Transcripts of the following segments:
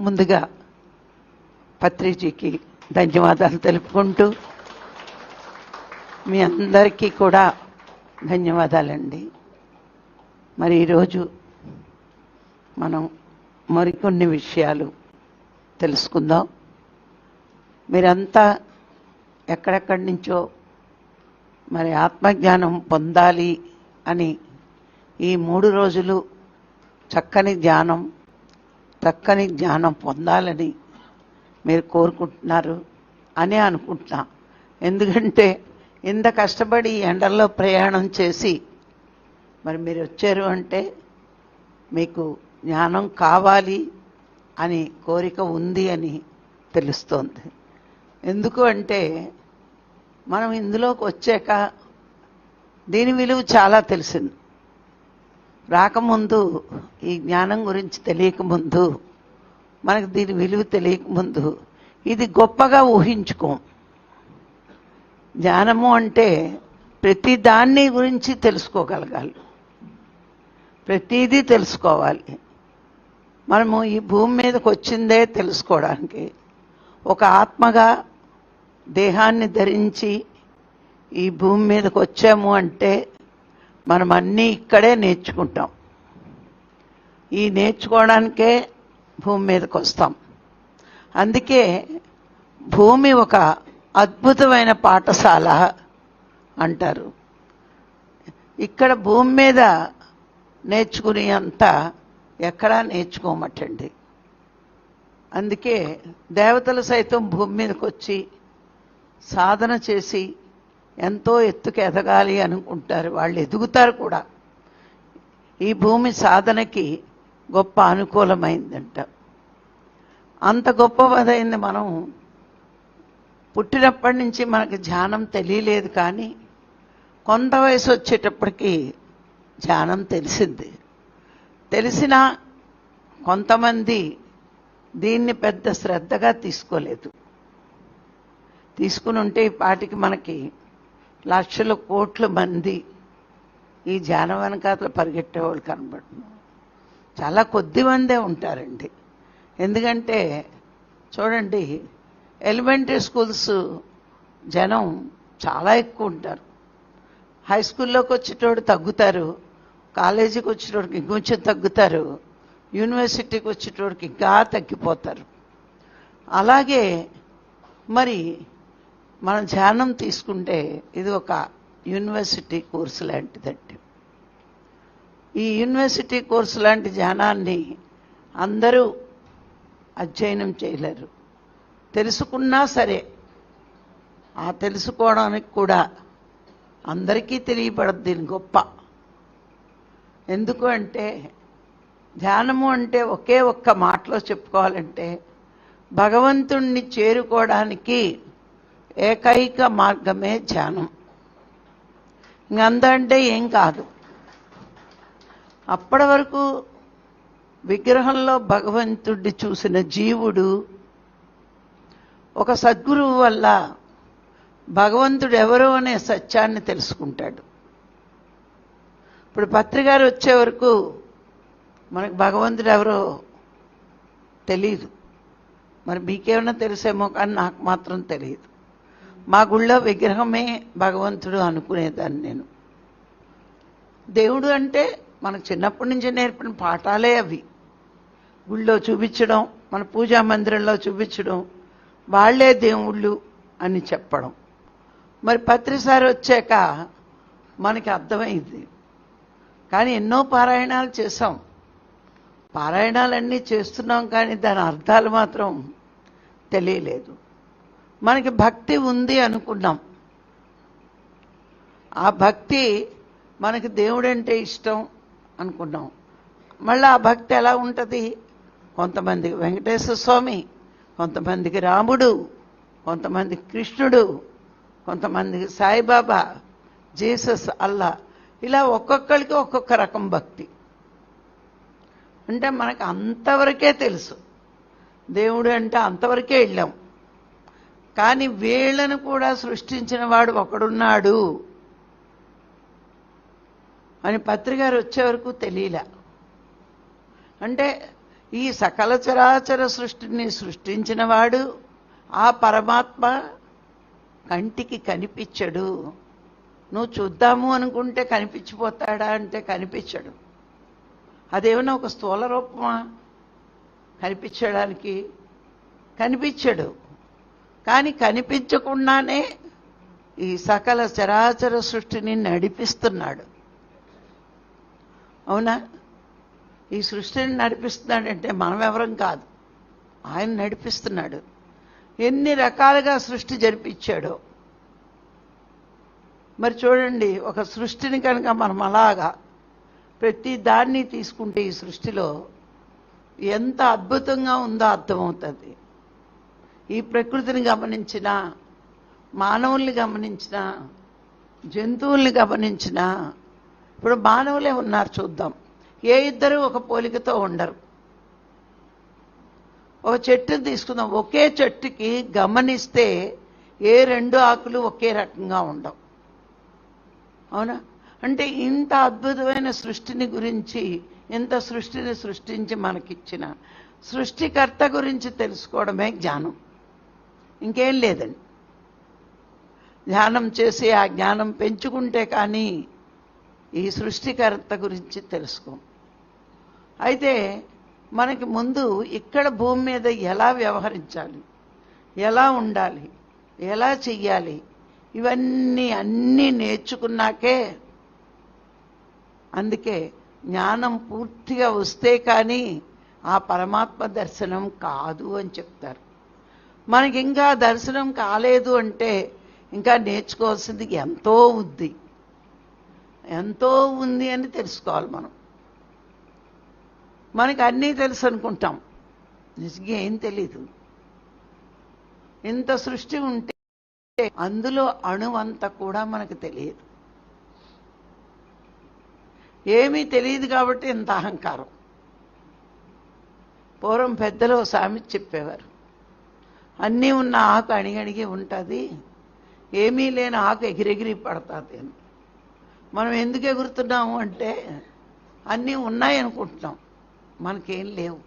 ముందుగా పత్రిజీకి ధన్యవాదాలు తెలుపుకుంటూ మీ అందరికీ కూడా ధన్యవాదాలండి. మరి ఈరోజు మనం మరికొన్ని విషయాలు తెలుసుకుందాం. మీరంతా ఎక్కడెక్కడి నుంచో మరి ఆత్మజ్ఞానం పొందాలి అని ఈ 3 రోజులు చక్కని జ్ఞానం పొందాలని మీరు కోరుకుంటున్నారు అని అనుకుంటున్నా. ఎందుకంటే ఇంత కష్టపడి ఎండల్లో ప్రయాణం చేసి మరి మీరు వచ్చారు అంటే మీకు జ్ఞానం కావాలి అని కోరిక ఉంది అని తెలుస్తోంది. ఎందుకు అంటే మనం ఇందులోకి వచ్చాక దీని విలువ చాలా తెలిసింది. రాకముందు ఈ జ్ఞానం గురించి తెలియకముందు, మనకు దీని విలువ తెలియకముందు ఇది గొప్పగా ఊహించుకోం. జ్ఞానము అంటే ప్రతి దాన్ని గురించి తెలుసుకోగలగాలి, ప్రతిదీ తెలుసుకోవాలి. మనము ఈ భూమి మీదకి వచ్చిందే తెలుసుకోవడానికి. ఒక ఆత్మగా దేహాన్ని ధరించి ఈ భూమి మీదకి వచ్చాము అంటే మనం అన్నీ ఇక్కడే నేర్చుకుంటాం. ఈ నేర్చుకోవడానికే భూమి మీదకి వస్తాం. అందుకే భూమి ఒక అద్భుతమైన పాఠశాల అంటారు. ఇక్కడ భూమి మీద నేర్చుకునే అంత ఎక్కడా నేర్చుకోమటండి. అందుకే దేవతలు సైతం భూమి మీదకి వచ్చి సాధన చేసి ఎంతో ఎత్తుకు ఎదగాలి అనుకుంటారు. వాళ్ళు ఎదుగుతారు కూడా. ఈ భూమి సాధనకి గొప్ప అనుకూలమైందంట. అంత గొప్పదైంది. మనం పుట్టినప్పటి నుంచి మనకు ధ్యానం తెలియలేదు, కానీ కొంత వయసు వచ్చేటప్పటికి ధ్యానం తెలిసింది. తెలిసినా కొంతమంది దీన్ని పెద్ద శ్రద్ధగా తీసుకోలేదు. తీసుకుని ఉంటే ఈ పాటికి మనకి లక్షల కోట్ల మంది ఈ ధ్యానం వెనకాతలు పరిగెట్టేవాళ్ళు కనబడుతున్నారు. చాలా కొద్ది మందే ఉంటారండి. ఎందుకంటే చూడండి, ఎలిమెంటరీ స్కూల్స్ జనం చాలా ఎక్కువ ఉంటారు. హై స్కూల్లోకి వచ్చేటోడు తగ్గుతారు, కాలేజీకి వచ్చేటోడికి ఇంకొంచెం తగ్గుతారు, యూనివర్సిటీకి వచ్చేటోడికి ఇంకా తగ్గిపోతారు. అలాగే మరి మనం ధ్యానం తీసుకుంటే ఇది ఒక యూనివర్సిటీ కోర్సు లాంటిదండి. ఈ యూనివర్సిటీ కోర్సు లాంటి ధ్యానాన్ని అందరూ అధ్యయనం చేయలేరు. తెలుసుకున్నా సరే ఆ తెలుసుకోవడానికి కూడా అందరికీ తెలియబడదు దీని గొప్ప. ఎందుకు అంటే ధ్యానము అంటే ఒకే ఒక్క మాటలో చెప్పుకోవాలంటే భగవంతుణ్ణి చేరుకోవడానికి ఏకైక మార్గమే ధ్యానం. ఇంకందంటే ఏం కాదు. అప్పటి వరకు విగ్రహంలో భగవంతుడిని చూసిన జీవుడు ఒక సద్గురువు వల్ల భగవంతుడు ఎవరో అనే సత్యాన్ని తెలుసుకుంటాడు. ఇప్పుడు పత్రికారు వచ్చే వరకు మనకు భగవంతుడు ఎవరో తెలియదు. మరి మీకేమైనా తెలిసేమో, కానీ నాకు మాత్రం తెలియదు. మా గుళ్ళో విగ్రహమే భగవంతుడు అనుకునేదాన్ని నేను. దేవుడు అంటే మనకు చిన్నప్పటి నుంచి నేర్పిన పాఠాలే అవి. గుళ్ళో చూపించడం, మన పూజా మందిరంలో చూపించడం, వాళ్లే దేవుళ్ళు అని చెప్పడం. మరి పత్రిసారి వచ్చాక మనకి అర్థమైంది. కానీ ఎన్నో పారాయణాలు చేసాం, పారాయణాలన్నీ చేస్తున్నాం, కానీ దాని అర్థాలు మాత్రం తెలియలేదు. మనకి భక్తి ఉంది అనుకున్నాం. ఆ భక్తి మనకి దేవుడంటే ఇష్టం అనుకున్నాం. మళ్ళీ ఆ భక్తి ఎలా ఉంటుంది? కొంతమందికి వెంకటేశ్వర స్వామి, కొంతమందికి రాముడు, కొంతమందికి కృష్ణుడు, కొంతమందికి సాయిబాబా, జీసస్, అల్లా, ఇలా ఒక్కొక్కరికి ఒక్కొక్క రకం భక్తి. అంటే మనకు అంతవరకే తెలుసు. దేవుడు అంటే అంతవరకే వెళ్ళాం. కానీ వీళ్ళను కూడా సృష్టించిన వాడు ఒకడున్నాడు అని పత్రికారు వచ్చే వరకు తెలియలే. అంటే ఈ సకల చరాచర సృష్టిని సృష్టించిన వాడు ఆ పరమాత్మ కంటికి కనిపించడు. నువ్వు చూద్దాము అనుకుంటే కనిపించిపోతాడా అంటే కనిపించడు. అదేమన్నా ఒక స్థూల రూపమా కనిపించడానికి? కనిపించడు. కానీ కనిపించకుండానే ఈ సకల చరాచర సృష్టిని నడిపిస్తున్నాడు. అవునా? ఈ సృష్టిని నడిపిస్తున్నాడంటే మనం ఎవరం కాదు, ఆయన నడిపిస్తున్నాడు. ఎన్ని రకాలుగా సృష్టి జరిపించాడో. మరి చూడండి, ఒక సృష్టిని కనుక మనం అలాగా ప్రతి దాన్ని తీసుకుంటే ఈ సృష్టిలో ఎంత అద్భుతంగా ఉందో అర్థమవుతుంది. ఈ ప్రకృతిని గమనించినా, మానవుల్ని గమనించినా, జంతువుల్ని గమనించినా, ఇప్పుడు మానవులే ఉన్నారు చూద్దాం. ఏ ఇద్దరు ఒక పోలికతో ఉండరు. ఒక చెట్టుని తీసుకుందాం, ఒకే చెట్టుకి గమనిస్తే ఏ రెండు ఆకులు ఒకే రకంగా ఉండవు. అవునా? అంటే ఇంత అద్భుతమైన సృష్టిని గురించి, ఇంత సృష్టిని సృష్టించి మనకిచ్చిన సృష్టికర్త గురించి తెలుసుకోవడమే జ్ఞానం, ఇంకేం లేదండి. ధ్యానం చేసి ఆ జ్ఞానం పెంచుకుంటే కానీ ఈ సృష్టికర్త గురించి తెలుసుకోం. అయితే మనకి ముందు ఇక్కడ భూమి మీద ఎలా వ్యవహరించాలి, ఎలా ఉండాలి, ఎలా చెయ్యాలి, అన్నీ నేర్చుకున్నాకే, అందుకే జ్ఞానం పూర్తిగా వస్తే కానీ ఆ పరమాత్మ దర్శనం కాదు అని చెప్తారు. మనకి ఇంకా దర్శనం కాలేదు అంటే ఇంకా నేర్చుకోవాల్సింది ఎంతో ఉంది అని తెలుసుకోవాలి. మనకి అన్నీ తెలుసు అనుకుంటాం, నిజంగా ఏం తెలీదు. ఇంత సృష్టి ఉంటే అందులో అణువంతా కూడా మనకు తెలియదు. ఏమీ తెలియదు కాబట్టి ఇంత అహంకారం. పూర్వం పెద్దలు సామెత చెప్పేవారు, అన్నీ ఉన్న ఆకు అణిగణిగి ఉంటుంది, ఏమీ లేని ఆకు ఎగిరెగిరి పడుతుంది అని. మనం ఎందుకు ఎగురుతున్నాము అంటే అన్నీ ఉన్నాయి అనుకుంటున్నాం, మనకేం లేవు.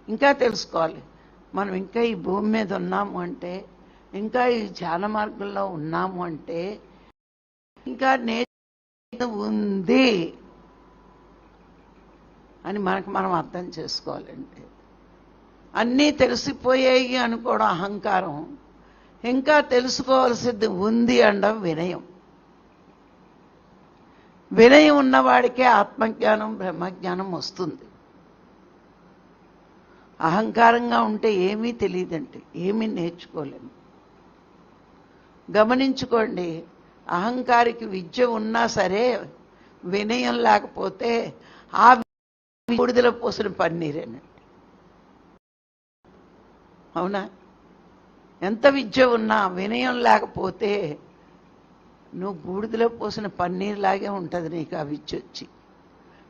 ఇంకా తెలుసుకోవాలి. మనం ఇంకా ఈ భూమి మీద ఉన్నాము అంటే, ఇంకా ఈ ధ్యాన మార్గంలో ఉన్నాము అంటే ఇంకా ఉంది అని మనం అర్థం చేసుకోవాలంటే, అన్నీ తెలిసిపోయాయి అనుకోవడం అహంకారం, ఇంకా తెలుసుకోవాల్సింది ఉంది అనడం వినయం. వినయం ఉన్నవాడికే ఆత్మజ్ఞానం బ్రహ్మజ్ఞానం వస్తుంది. అహంకారంగా ఉంటే ఏమీ తెలియదంటే, ఏమీ నేర్చుకోలేము. గమనించుకోండి, అహంకారికి విద్య ఉన్నా సరే వినయం లేకపోతే ఆ బూడిదల పోసిన పన్నీరేనండి. అవునా? ఎంత విద్య ఉన్నా వినయం లేకపోతే నువ్వు బూడిదలో పోసిన పన్నీరులాగే ఉంటుంది నీకు ఆ విద్య వచ్చి.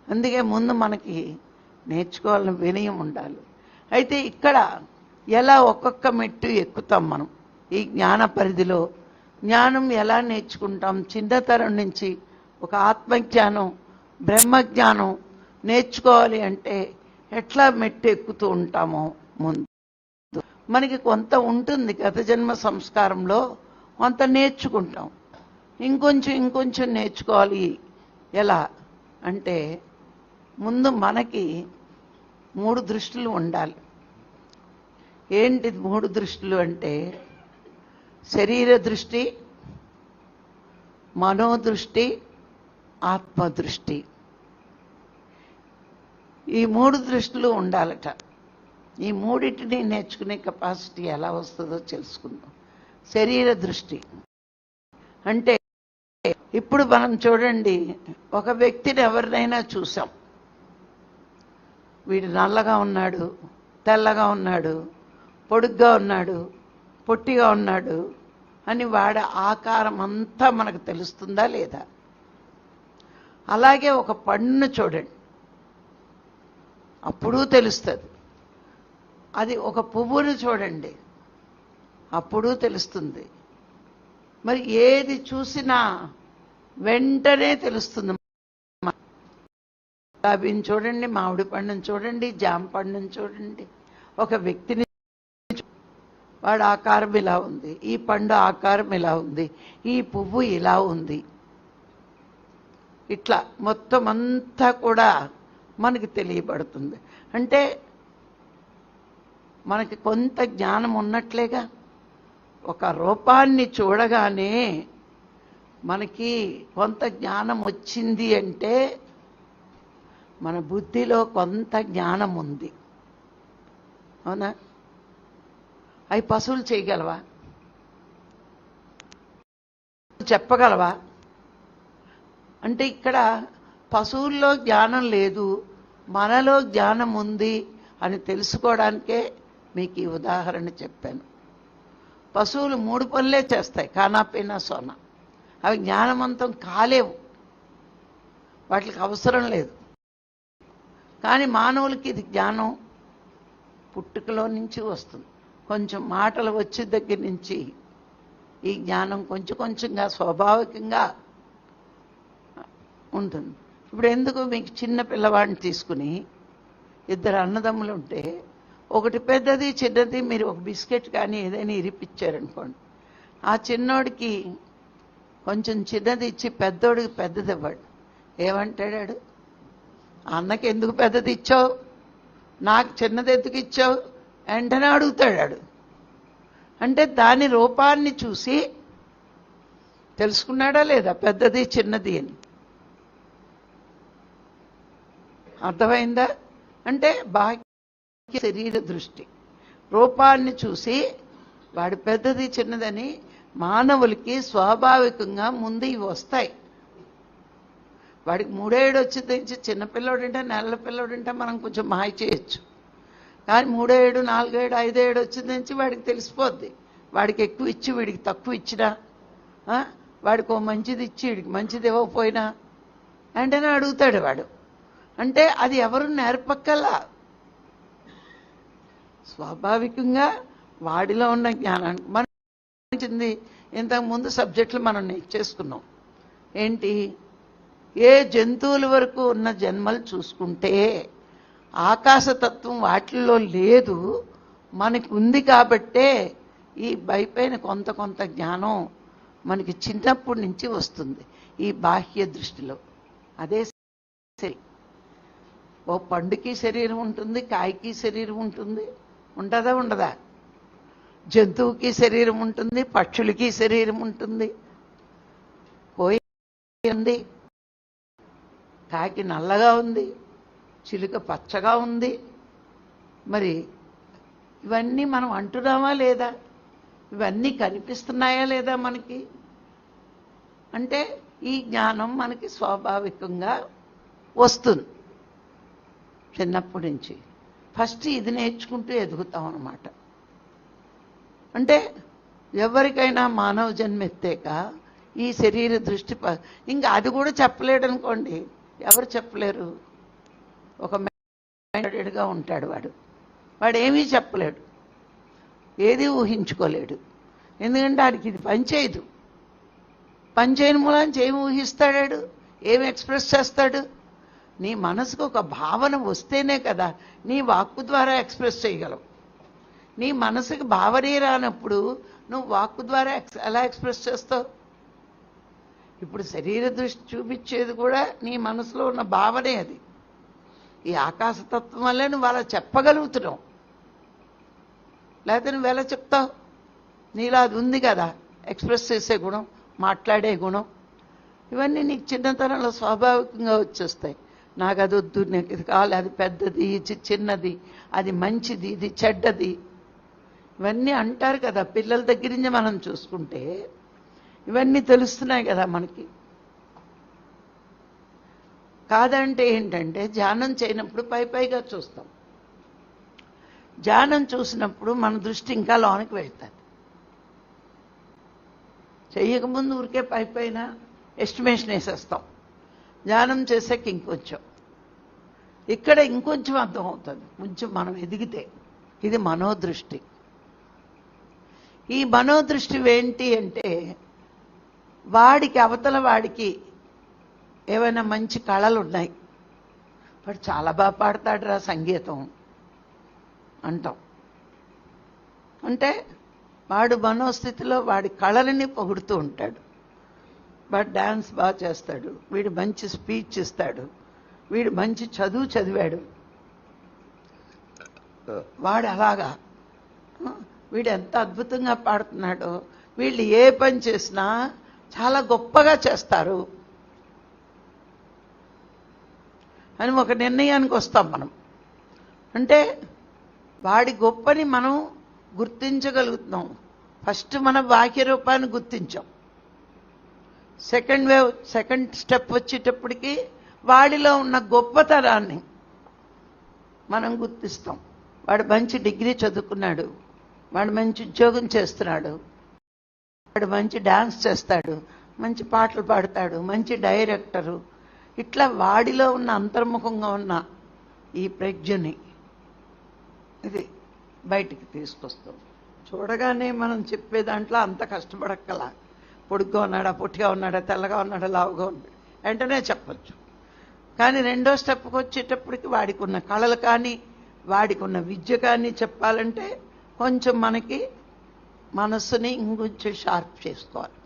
అందుకే ముందు మనకి నేర్చుకోవాలని వినయం ఉండాలి. అయితే ఇక్కడ ఎలా ఒక్కొక్క మెట్టు ఎక్కుతాం మనం ఈ జ్ఞాన పరిధిలో? జ్ఞానం ఎలా నేర్చుకుంటాం? చిన్నతరం నుంచి ఒక ఆత్మజ్ఞానం బ్రహ్మజ్ఞానం నేర్చుకోవాలి అంటే ఎట్లా మెట్టు ఎక్కుతూ ఉంటామో ముందు మనకి కొంత ఉంటుంది. గత జన్మ సంస్కారంలో కొంత నేర్చుకుంటాం, ఇంకొంచెం నేర్చుకోవాలి. ఎలా అంటే ముందు మనకి 3 దృష్టిలు ఉండాలి. ఏంటి 3 దృష్టిలు అంటే? శరీర దృష్టి, మనోదృష్టి, ఆత్మదృష్టి. ఈ 3 దృష్టిలు ఉండాలట. ఈ మూడింటిని నేర్చుకునే కెపాసిటీ ఎలా వస్తుందో తెలుసుకుందాం. శరీర దృష్టి అంటే ఇప్పుడు మనం చూడండి, ఒక వ్యక్తిని ఎవరినైనా చూసాం, వీడు నల్లగా ఉన్నాడు, తెల్లగా ఉన్నాడు, పొడుగ్గా ఉన్నాడు, పొట్టిగా ఉన్నాడు అని వాడి ఆకారం అంతా మనకు తెలుస్తుందా లేదా? అలాగే ఒక పండును చూడండి, అప్పుడు తెలుస్తుంది. అది ఒక పువ్వును చూడండి, అప్పుడు తెలుస్తుంది. మరి ఏది చూసినా వెంటనే తెలుస్తుంది. గులాబీని చూడండి, మామిడి పండుని చూడండి, జామ పండుని చూడండి. ఒక వ్యక్తిని వాడు ఆకారం ఇలా ఉంది, ఈ పండు ఆకారం ఇలా ఉంది, ఈ పువ్వు ఇలా ఉంది. ఇట్లా మొత్తం అంతా కూడా మనకి తెలియబడుతుంది. అంటే మనకి కొంత జ్ఞానం ఉన్నట్లేగా. ఒక రూపాన్ని చూడగానే మనకి కొంత జ్ఞానం వచ్చింది అంటే మన బుద్ధిలో కొంత జ్ఞానం ఉంది. అవునా? అవి పశువులు చేయగలవా? చెప్పగలవా? అంటే ఇక్కడ పశువుల్లో జ్ఞానం లేదు, మనలో జ్ఞానం ఉంది అని తెలుసుకోవడానికే మీకు ఈ ఉదాహరణ చెప్పాను. పశువులు 3 పనులే చేస్తాయి, కానా పీనా సోనా. అవి జ్ఞానవంతం కాలేవు, వాటికి అవసరం లేదు. కానీ మానవులకి ఇది జ్ఞానం పుట్టుకలో నుంచి వస్తుంది. కొంచెం మాటలు వచ్చే దగ్గర నుంచి ఈ జ్ఞానం కొంచెం కొంచెంగా స్వాభావికంగా ఉంటుంది. ఇప్పుడు ఎందుకు మీకు చిన్న పిల్లవాడిని తీసుకుని 2 అన్నదమ్ములు ఉంటే ఒకటి పెద్దది చిన్నది, మీరు ఒక బిస్కెట్ కానీ ఏదైనా ఇరిపించారనుకోండి, ఆ చిన్నోడికి కొంచెం చిన్నది ఇచ్చి పెద్దోడికి పెద్దది ఇవ్వడు. ఏమంటాడాడు? అన్నకి ఎందుకు పెద్దది ఇచ్చావు, నాకు చిన్నది ఎందుకు ఇచ్చావు వెంటనే అడుగుతాడాడు. అంటే దాని రూపాన్ని చూసి తెలుసుకున్నాడా లేదా పెద్దది చిన్నది అని? అర్థమైందా? అంటే బాహ్య శరీర దృష్టి రూపాన్ని చూసి వాడి పెద్దది చిన్నదని మానవులకి స్వాభావికంగా ముందు ఇవి వస్తాయి. వాడికి 3 ఏడు వచ్చింది, చిన్నపిల్లడుంటే నెలల పిల్లడుంటే మనం కొంచెం మాయ చేయొచ్చు. కానీ 3 ఏడు 4 ఏడు 5 ఏడు వచ్చింది నుంచి వాడికి తెలిసిపోద్ది. వాడికి ఎక్కువ ఇచ్చి వీడికి తక్కువ ఇచ్చినా, వాడికి ఓ మంచిది ఇచ్చి వీడికి మంచిది ఇవ్వకపోయినా వెంటనే అడుగుతాడు వాడు. అంటే అది ఎవరు నేర్పక్కల్లా, స్వాభావికంగా వాడిలో ఉన్న జ్ఞానాన్ని మనం ఇంతకుముందు సబ్జెక్టులు మనం నేర్చేసుకున్నాం. ఏంటి? ఏ జంతువుల వరకు ఉన్న జన్మలు చూసుకుంటే ఆకాశతత్వం వాటిల్లో లేదు, మనకు ఉంది. కాబట్టే ఈ పైపైన కొంత కొంత జ్ఞానం మనకి చిన్నప్పటి నుంచి వస్తుంది ఈ బాహ్య దృష్టిలో. అదే సరి. ఓ పండుకి శరీరం ఉంటుంది, కాయకి శరీరం ఉంటుంది, ఉంటుందా ఉండదా? జంతువుకి శరీరం ఉంటుంది, పక్షులకి శరీరం ఉంటుంది. ఉంది, కాకి నల్లగా ఉంది, చిలుక పచ్చగా ఉంది. మరి ఇవన్నీ మనం అంటున్నామా లేదా? ఇవన్నీ కనిపిస్తున్నాయా లేదా మనకి? అంటే ఈ జ్ఞానం మనకి స్వాభావికంగా వస్తుంది చిన్నప్పటి నుంచి. ఫస్ట్ ఇది నేర్చుకుంటూ ఎదుగుతాం అన్నమాట. అంటే ఎవరికైనా మానవ జన్మ ఎత్తాక ఈ శరీర దృష్టి ఇంకా అది కూడా చెప్పలేడు అనుకోండి. ఎవరు చెప్పలేరు? ఒక మైండెడ్గా ఉంటాడు వాడు ఏమీ చెప్పలేడు, ఏది ఊహించుకోలేడు. ఎందుకంటే వాడికి ఇది పనిచేయదు. పనిచేయని మూలానికి ఏమి ఊహిస్తాడాడు, ఏమి ఎక్స్ప్రెస్ చేస్తాడు? నీ మనసుకు ఒక భావన వస్తేనే కదా నీ వాక్కు ద్వారా ఎక్స్ప్రెస్ చేయగలవు. నీ మనసుకు భావనే రానప్పుడు నువ్వు వాక్కు ద్వారా ఎలా ఎక్స్ప్రెస్ చేస్తావు? ఇప్పుడు శరీర దృష్టి చూపించేది కూడా నీ మనసులో ఉన్న భావనే. అది ఈ ఆకాశతత్వం వల్లే నువ్వు అలా చెప్పగలుగుతున్నావు. లేకపోతే నువ్వు ఎలా చెప్తావు? నీలో అది ఉంది కదా, ఎక్స్ప్రెస్ చేసే గుణం, మాట్లాడే గుణం. ఇవన్నీ నీకు చిన్నతనంలో స్వాభావికంగా వచ్చేస్తాయి. నాకు అది వద్దు, నాకు ఇది కావాలి, అది పెద్దది, ఇది చిన్నది, అది మంచిది, ఇది చెడ్డది. ఇవన్నీ అంటారు కదా. పిల్లల దగ్గర నుంచి మనం చూసుకుంటే ఇవన్నీ తెలుస్తున్నాయి కదా మనకి. కాదంటే ఏంటంటే ధ్యానం చేయనప్పుడు పైగా చూస్తాం. ధ్యానం చూసినప్పుడు మన దృష్టి ఇంకా లోనికి వెళ్తుంది. చెయ్యకముందు ఊరికే పైన ఎస్టిమేషన్ వేసేస్తాం. ధ్యానం చేసాక ఇంకొంచెం, ఇక్కడ ఇంకొంచెం అర్థం అవుతుంది. కొంచెం మనం ఎదిగితే. ఇది మనోదృష్టి. ఈ మనోదృష్టి ఏంటి అంటే వాడికి అవతల వాడికి ఏవైనా మంచి కళలు ఉన్నాయి, వాడు చాలా బాగా పాడతాడురా సంగీతం అంటాం. అంటే వాడు మనోస్థితిలో వాడి కళలని పొగుడుతూ ఉంటాడు. వాడు డాన్స్ బాగా చేస్తాడు, వీడు మంచి స్పీచ్ ఇస్తాడు, వీడు మంచి చదువు చదివాడు, వాడు అలాగా, వీడు ఎంత అద్భుతంగా పాడుతున్నాడో, వీళ్ళు ఏ పని చేసినా చాలా గొప్పగా చేస్తారు అని ఒక నిర్ణయానికి వస్తాం మనం. అంటే వాడి గొప్పని మనం గుర్తించగలుగుతున్నాం. ఫస్ట్ మన బాహ్య రూపాన్ని గుర్తించాం. సెకండ్ స్టెప్ వచ్చేటప్పటికి వాడిలో ఉన్న గొప్పతనాన్ని మనం గుర్తిస్తాం. వాడు మంచి డిగ్రీ చదువుకున్నాడు, వాడు మంచి ఉద్యోగం చేస్తున్నాడు, వాడు మంచి డాన్స్ చేస్తాడు, మంచి పాటలు పాడతాడు, మంచి డైరెక్టరు, ఇట్లా వాడిలో ఉన్న అంతర్ముఖంగా ఉన్న ఈ ప్రజ్ఞని ఇది బయటికి తీసుకొస్తాం. చూడగానే మనం చెప్పే దాంట్లో అంత కష్టపడక్కలా, పొడుగ్గా ఉన్నాడా, పొట్టిగా ఉన్నాడా, తెల్లగా ఉన్నాడా, లావుగా ఉన్నాడా వెంటనే చెప్పచ్చు. కానీ రెండో స్టెప్కి వచ్చేటప్పటికి వాడికి ఉన్న కళలు కానీ వాడికి ఉన్న విద్య కానీ చెప్పాలంటే కొంచెం మనకి మనస్సుని ఇంకొంచెం షార్ప్ చేసుకోవాలి.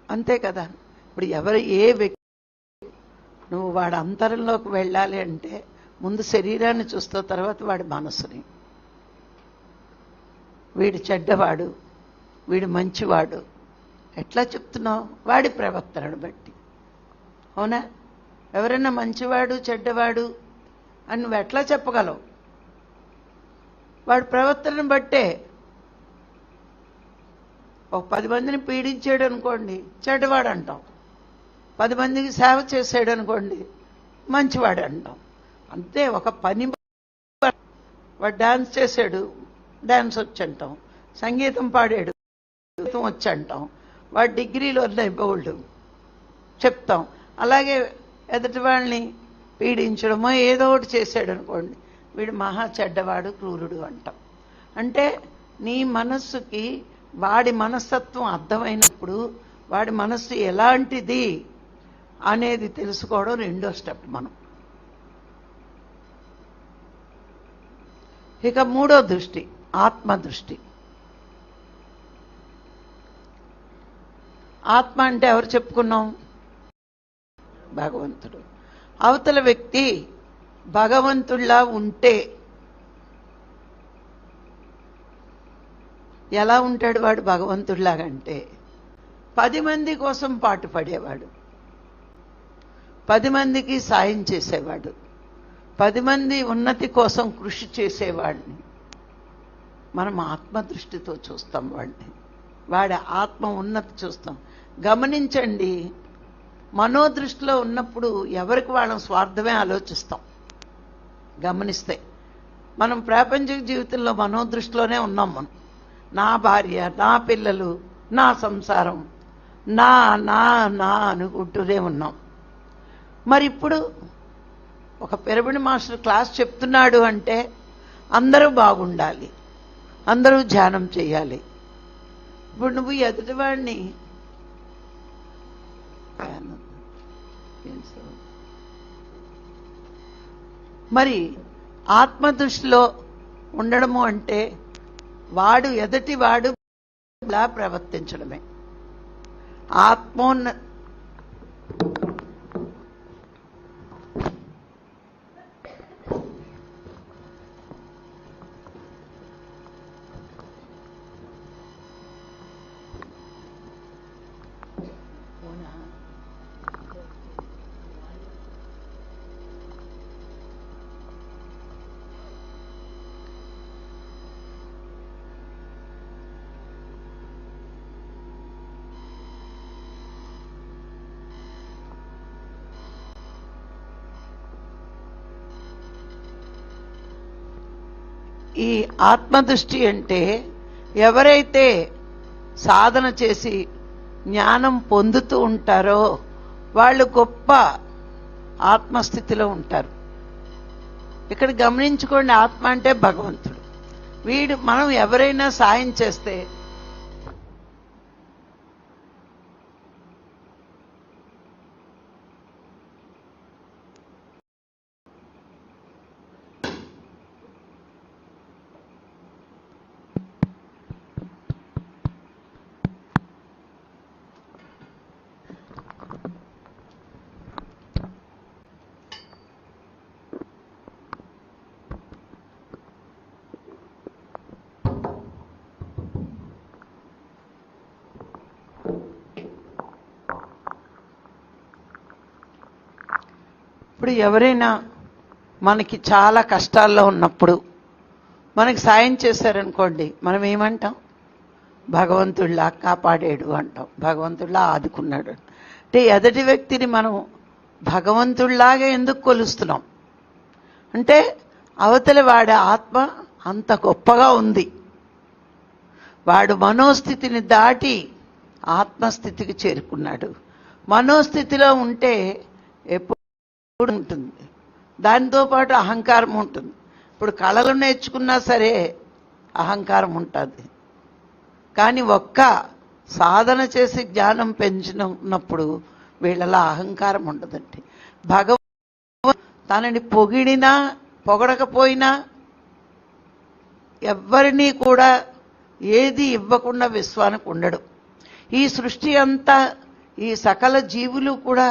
అంతే కదా. ఇప్పుడు ఏ వ్యక్తి నువ్వు వాడి అంతరంలోకి వెళ్ళాలి అంటే ముందు శరీరాన్ని చూస్తావు, తర్వాత వాడి మనస్సుని. వీడు చెడ్డవాడు, వీడు మంచివాడు ఎట్లా చెప్తున్నావు? వాడి ప్రవర్తనను బట్టి. అవునా? ఎవరైనా మంచివాడు చెడ్డవాడు అని నువ్వు ఎట్లా చెప్పగలవు? వాడి ప్రవర్తనను బట్టే. ఒక 10 మందిని పీడించాడు అనుకోండి, చెడ్డవాడు అంటాం. 10 మందికి సేవ చేసాడు అనుకోండి, మంచివాడు అంటాం. అంతే. ఒక పని వాడు డాన్స్ చేశాడు, డాన్స్ వచ్చి అంటాం. సంగీతం పాడాడు, సంగీతం వచ్చి అంటాం. వాడు డిగ్రీలు ఉన్నాయి బోల్డ్ చెప్తాం. అలాగే ఎదుటి వాళ్ళని పీడించడమో ఏదో ఒకటి చేశాడు అనుకోండి, వీడు మహా చెడ్డవాడు, క్రూరుడు అంటాం. అంటే నీ మనస్సుకి వాడి మనస్తత్వం అర్థమైనప్పుడు వాడి మనస్సు ఎలాంటిది అనేది తెలుసుకోవడం రెండో స్టెప్ మనం. ఇక మూడో దృష్టి ఆత్మదృష్టి. ఆత్మ అంటే ఎవరు చెప్పుకున్నాం? భగవంతుడు. అవతల వ్యక్తి భగవంతుడిలా ఉంటే ఎలా ఉంటాడు వాడు? భగవంతుడిలాగంటే 10 మంది కోసం పాటుపడేవాడు, 10 మందికి సాయం చేసేవాడు, 10 మంది ఉన్నతి కోసం కృషి చేసేవాడిని మనం ఆత్మదృష్టితో చూస్తాం. వాడి ఆత్మ ఉన్నతి చూస్తాం. గమనించండి, మనోదృష్టిలో ఉన్నప్పుడు ఎవరికి వాళ్ళం స్వార్థమే ఆలోచిస్తాం. గమనిస్తే మనం ప్రాపంచిక జీవితంలో మనోదృష్టిలోనే ఉన్నాం. మనం నా భార్య, నా పిల్లలు, నా సంసారం, నా నా నా అనుకుంటూనే ఉన్నాం. మరి ఇప్పుడు ఒక పిరమిడ్ మాస్టర్ క్లాస్ చెప్తున్నాడు అంటే అందరూ బాగుండాలి, అందరూ ధ్యానం చేయాలి. ఇప్పుడు నువ్వు ఎదుటివాడిని మరి ఆత్మదృష్టిలో ఉండడము అంటే వాడు ఎదుటివాడు ఇలా ప్రవర్తించడమే. ఆత్మోన్న ఈ ఆత్మదృష్టి అంటే ఎవరైతే సాధన చేసి జ్ఞానం పొందుతూ ఉంటారో వాళ్ళు గొప్ప ఆత్మస్థితిలో ఉంటారు. ఇక్కడ గమనించుకోండి, ఆత్మ అంటే భగవంతుడు. మనం ఎవరైనా సాయం చేస్తే ఇప్పుడు ఎవరైనా మనకి చాలా కష్టాల్లో ఉన్నప్పుడు మనకి సాయం చేశారనుకోండి, మనం ఏమంటాం? భగవంతుడిలా కాపాడాడు అంటాం, భగవంతుడిలా ఆదుకున్నాడు. అంటే ఎదటి వ్యక్తిని మనం భగవంతుడిలాగా ఎందుకు కొలుస్తున్నాం అంటే అవతలి వాడి ఆత్మ అంత గొప్పగా ఉంది. వాడు మనోస్థితిని దాటి ఆత్మస్థితికి చేరుకున్నాడు. మనోస్థితిలో ఉంటే ఎప్పుడు ఉంటుంది, దాంతోపాటు అహంకారం ఉంటుంది. ఇప్పుడు కళలు నేర్చుకున్నా సరే అహంకారం ఉంటుంది. కానీ ఒక్క సాధన చేసి జ్ఞానం పెంచినప్పుడు వీళ్ళలా అహంకారం ఉండదండి. భగవంతుడు తనని పొగిడినా పొగడకపోయినా ఎవ్వరినీ కూడా ఏది ఇవ్వకుండా విశ్వానికి ఉండడు. ఈ సృష్టి అంతా, ఈ సకల జీవులు కూడా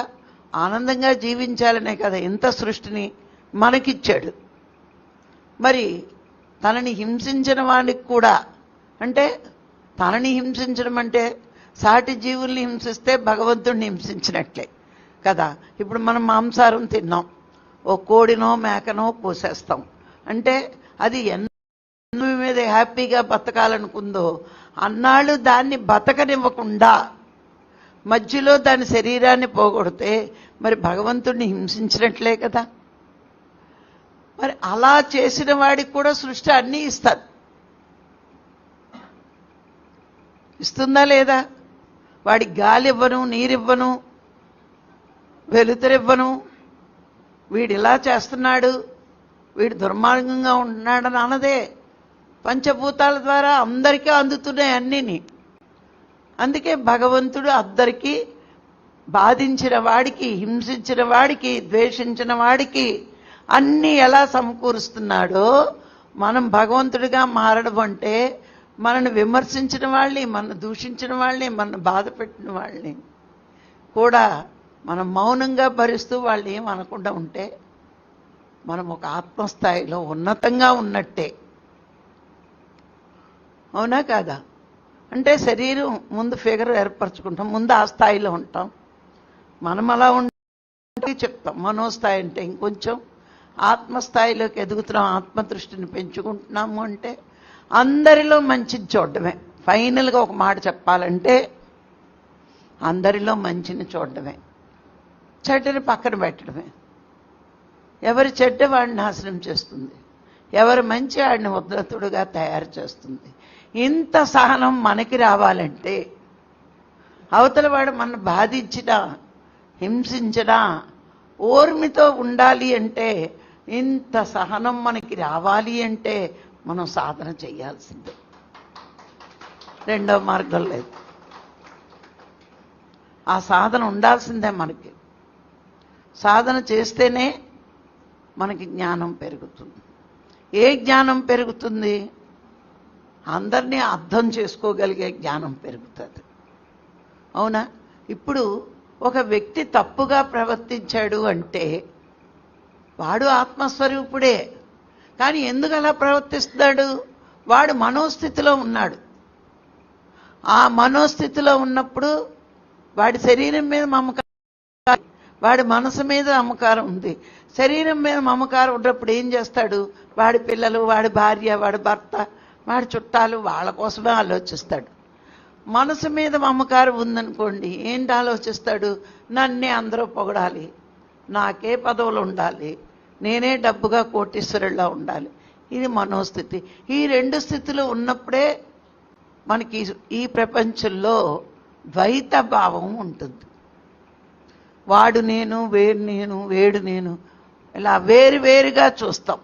ఆనందంగా జీవించాలనే కదా ఇంత సృష్టిని మనకిచ్చాడు. మరి తనని హింసించిన వాడికి కూడా, అంటే తనని హింసించడం అంటే సాటి జీవుల్ని హింసిస్తే భగవంతుడిని హింసించినట్లే కదా. ఇప్పుడు మనం మాంసాహారం తిన్నాం, ఓ కోడినో మేకనో కోసేస్తాం అంటే అది ఎన్ని మీద హ్యాపీగా బతకాలనుకుందో అన్నాళ్ళు దాన్ని బతకనివ్వకుండా మధ్యలో దాని శరీరాన్ని పోగొడితే మరి భగవంతుడిని హింసించినట్లే కదా. మరి అలా చేసిన వాడికి కూడా సృష్టి అన్నీ ఇస్తుంది. ఇస్తుందా లేదా? వాడికి గాలి ఇవ్వను, నీరివ్వను, వెలుతురివ్వను, వీడు ఇలా చేస్తున్నాడు, వీడు దుర్మార్గంగా ఉంటున్నాడని అన్నదే. పంచభూతాల ద్వారా అందరికీ అందుతున్నాయి అన్నీని. అందుకే భగవంతుడు అందరికీ, బాధించిన వాడికి, హింసించిన వాడికి, ద్వేషించిన వాడికి అన్నీ ఎలా సమకూరుస్తున్నాడో మనం భగవంతుడిగా మారడం అంటే మనను విమర్శించిన వాళ్ళని, మన దూషించిన వాళ్ళని, మన బాధ పెట్టిన వాళ్ళని కూడా మనం మౌనంగా భరిస్తూ వాళ్ళు ఏం అనకుండా ఉంటే మనం ఒక ఆత్మస్థాయిలో ఉన్నతంగా ఉన్నట్టే. అవునా కాదా? అంటే శరీరం ముందు ఫిగర్ ఏర్పరచుకుంటాం, ముందు ఆ స్థాయిలో ఉంటాం. మనం అలా ఉంటే చెప్తాం. మనోస్థాయి అంటే ఇంకొంచెం ఆత్మస్థాయిలోకి ఎదుగుతున్నాం, ఆత్మదృష్టిని పెంచుకుంటున్నాము అంటే అందరిలో మంచిని చూడడమే. ఫైనల్గా ఒక మాట చెప్పాలంటే అందరిలో మంచిని చూడడమే, చెడ్డని పక్కన పెట్టడమే. ఎవరి చెడ్డ వాడిని నాశనం చేస్తుంది, ఎవరి మంచి వాడిని ఉద్ధతుడుగా తయారు చేస్తుంది. ఇంత సహనం మనకి రావాలంటే, అవతల వాడు మన బాధించినా హింసించినా ఓర్మితో ఉండాలి అంటే, ఇంత సహనం మనకి రావాలి అంటే మనం సాధన చేయాల్సిందే. రెండవ మార్గం లేదు. ఆ సాధన ఉండాల్సిందే మనకి. సాధన చేస్తేనే మనకి జ్ఞానం పెరుగుతుంది. ఏ జ్ఞానం పెరుగుతుంది? అందరినీ అర్థం చేసుకోగలిగే జ్ఞానం పెరుగుతుంది. అవునా? ఇప్పుడు ఒక వ్యక్తి తప్పుగా ప్రవర్తించాడు అంటే వాడు ఆత్మస్వరూపుడే, కానీ ఎందుకు అలా ప్రవర్తిస్తున్నాడు? వాడు మనోస్థితిలో ఉన్నాడు. ఆ మనోస్థితిలో ఉన్నప్పుడు వాడి శరీరం మీద మమకారం, వాడి మనసు మీద మమకారం ఉంది. శరీరం మీద మమకారం ఉన్నప్పుడు ఏం చేస్తాడు? వాడి పిల్లలు, వాడి భార్య, వాడి భర్త, వాడి చుట్టాలు, వాళ్ళ కోసమే ఆలోచిస్తాడు. మనసు మీద మమకారం ఉందనుకోండి, ఏంటి ఆలోచిస్తాడు? నన్నే అందరూ పొగడాలి, నాకే పదవులు ఉండాలి, నేనే డబ్బుగా కోటీశ్వరులా ఉండాలి. ఇది మనోస్థితి. ఈ రెండు స్థితులు ఉన్నప్పుడే మనకి ఈ ప్రపంచంలో ద్వైత భావం ఉంటుంది. వాడు నేను, వేరు నేను, వేడు నేను, ఇలా వేరు వేరుగా చూస్తాం.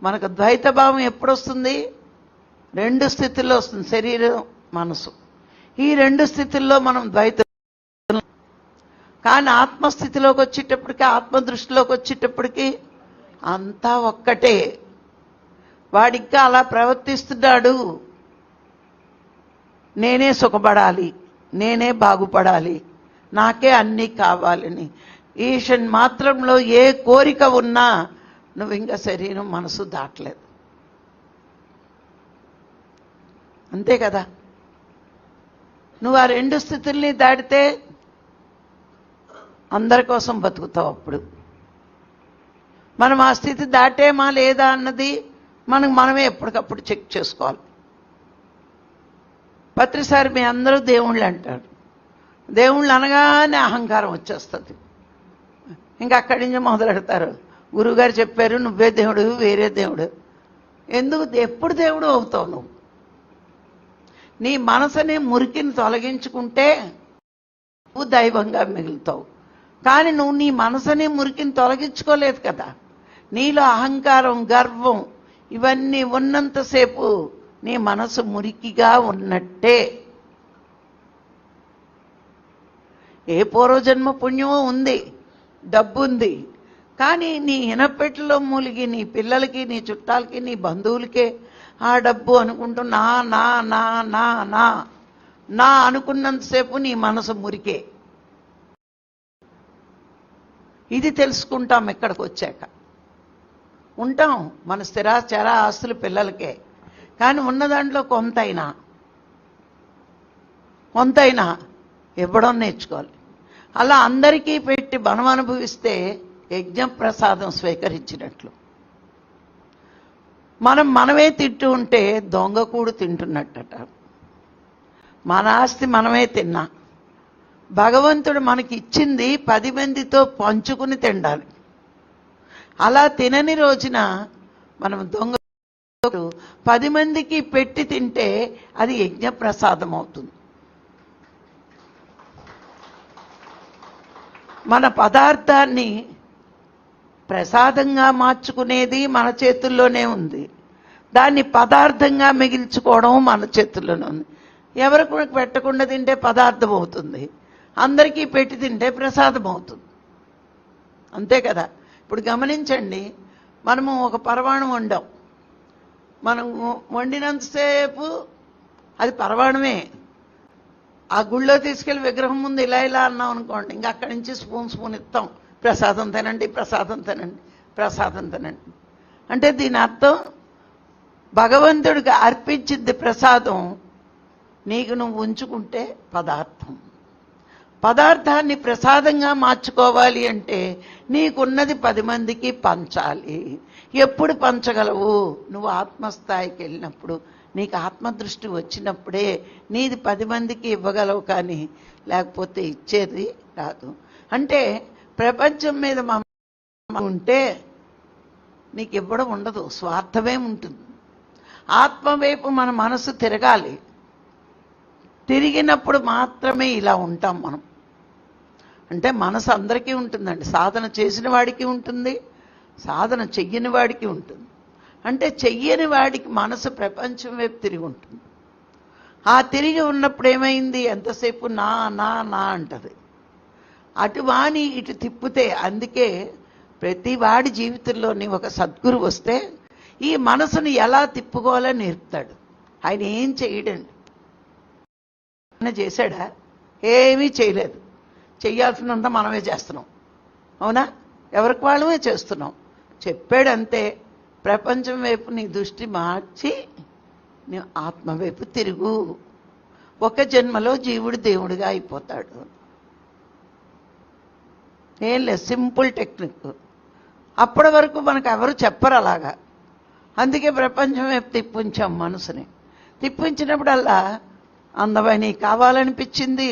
మనకు ద్వైత భావం ఎప్పుడు వస్తుంది? రెండు స్థితుల్లో వస్తుంది, శరీరం, మనసు. ఈ రెండు స్థితుల్లో మనం ద్వైత, కానీ ఆత్మస్థితిలోకి వచ్చేటప్పటికి, ఆత్మదృష్టిలోకి వచ్చేటప్పటికి అంతా ఒక్కటే. వాడిగా అలా ప్రవర్తిస్తున్నాడు, నేనే సుఖపడాలి, నేనే బాగుపడాలి, నాకే అన్నీ కావాలని. ఈషన్ మాత్రంలో ఏ కోరిక ఉన్నా నువ్వు ఇంకా శరీరం, మనసు దాటలేదు. అంతే కదా? నువ్వు ఆ రెండు స్థితుల్ని దాటితే అందరి కోసం బతుకుతావు. అప్పుడు మనం ఆ స్థితి దాటేమా లేదా అన్నది మనమే ఎప్పటికప్పుడు చెక్ చేసుకోవాలి. ప్రతిసారి మీ అందరూ దేవుళ్ళు అంటారు. దేవుళ్ళు అనగానే అహంకారం వచ్చేస్తుంది. ఇంకా అక్కడి నుంచి మొదలెడతారు. గురువుగారు చెప్పారు నువ్వే దేవుడు, వేరే దేవుడు. ఎందుకు ఎప్పుడు దేవుడు అవుతావు? నీ మనసుని మురికిని తొలగించుకుంటే నువ్వు దైవంగా మిగులుతావు. కానీ నువ్వు నీ మనసుని మురికిని తొలగించుకోలేదు కదా. నీలో అహంకారం, గర్వం ఇవన్నీ ఉన్నంతసేపు నీ మనసు మురికిగా ఉన్నట్టే. ఏ పూర్వజన్మ పుణ్యమో ఉంది, డబ్బు ఉంది, కానీ నీ ఇనపెట్టెలో మూలిగి నీ పిల్లలకి, నీ చుట్టాలకి, నీ బంధువులకే ఆ డబ్బు అనుకుంటూ నా నా నా నా నా నా అనుకున్నంతసేపు నీ మనసు మురికే. ఇది తెలుసుకుంటాం ఇక్కడికి వచ్చాక. ఉంటాం మన స్థిరాచర ఆస్తులు పిల్లలకే, కానీ ఉన్న దాంట్లో కొంతైనా ఇవ్వడం నేర్చుకోవాలి. అలా అందరికీ పెట్టి మనం అనుభవిస్తే యజ్ఞప్రసాదం స్వీకరించినట్లు. మనమే తింటూ ఉంటే దొంగకూడు తింటున్నట్టట. మన ఆస్తి మనమే తిన్నా భగవంతుడు మనకి ఇచ్చింది 10 మందితో పంచుకుని తినాలి. అలా తినని రోజున మనం దొంగ 10 మందికి పెట్టి తింటే అది యజ్ఞప్రసాదం అవుతుంది. మన పదార్థాన్ని ప్రసాదంగా మార్చుకునేది మన చేతుల్లోనే ఉంది. దాన్ని పదార్థంగా మిగిల్చుకోవడం మన చేతుల్లోనే ఉంది. ఎవరికి పెట్టకుండా తింటే పదార్థం అవుతుంది, అందరికీ పెట్టి తింటే ప్రసాదం అవుతుంది. అంతే కదా. ఇప్పుడు గమనించండి, మనము ఒక పరమాణం వండాం. మనం వండినంతసేపు అది పరమాణమే. ఆ గుళ్ళో తీసుకెళ్ళి విగ్రహం ముందు ఇలా ఇలా అన్నాం అనుకోండి, ఇంకా అక్కడి నుంచి స్పూన్ ఇస్తాం, ప్రసాదం తినండి, ప్రసాదం తినండి, ప్రసాదం తినండి. అంటే దీని అర్థం భగవంతుడికి అర్పించింది ప్రసాదం, నీకు నువ్వు ఉంచుకుంటే పదార్థం. పదార్థాన్ని ప్రసాదంగా మార్చుకోవాలి అంటే నీకున్నది 10 మందికి పంచాలి. ఎప్పుడు పంచగలవు? నువ్వు ఆత్మస్థాయికి వెళ్ళినప్పుడు, నీకు ఆత్మదృష్టి వచ్చినప్పుడే నీది 10 మందికి ఇవ్వగలవు, కానీ లేకపోతే ఇచ్చేది రాదు. అంటే ప్రపంచం మీద ఉంటే నీకు ఇవ్వడం ఉండదు, స్వార్థమే ఉంటుంది. ఆత్మ వైపు మన మనసు తిరగాలి. తిరిగినప్పుడు మాత్రమే ఇలా ఉంటాం మనం. అంటే మనసు అందరికీ ఉంటుందండి. సాధన చేసిన వాడికి ఉంటుంది, సాధన చెయ్యని వాడికి ఉంటుంది. అంటే చెయ్యని వాడికి మనసు ప్రపంచం వైపు తిరిగి ఉంటుంది. ఆ తిరిగి ఉన్నప్పుడు ఏమైంది? ఎంతసేపు నా నా నా అంటది. అటు వాణి ఇటు తిప్పితే, అందుకే ప్రతి వాడి జీవితంలోని ఒక సద్గురు వస్తే ఈ మనసును ఎలా తిప్పుకోవాలని నేర్పుతాడు. ఆయన ఏం చేయడండి. చేశాడా? ఏమీ చేయలేదు. చెయ్యాల్సినంత మనమే చేస్తున్నాం. అవునా? ఎవరికి వాళ్ళమే చేస్తున్నాం. చెప్పాడంతే, ప్రపంచం వైపు నీ దృష్టి మార్చి నీ ఆత్మ వైపు తిరుగు. ఒక జన్మలో జీవుడు దేవుడిగా అయిపోతాడు. ఏం లేదు, సింపుల్ టెక్నిక్. అప్పటి వరకు మనకు ఎవరు చెప్పరు అలాగా. అందుకే ప్రపంచం వైపు తిప్పించాం మనసుని. తిప్పించినప్పుడల్లా అందమైనవి కావాలనిపించింది,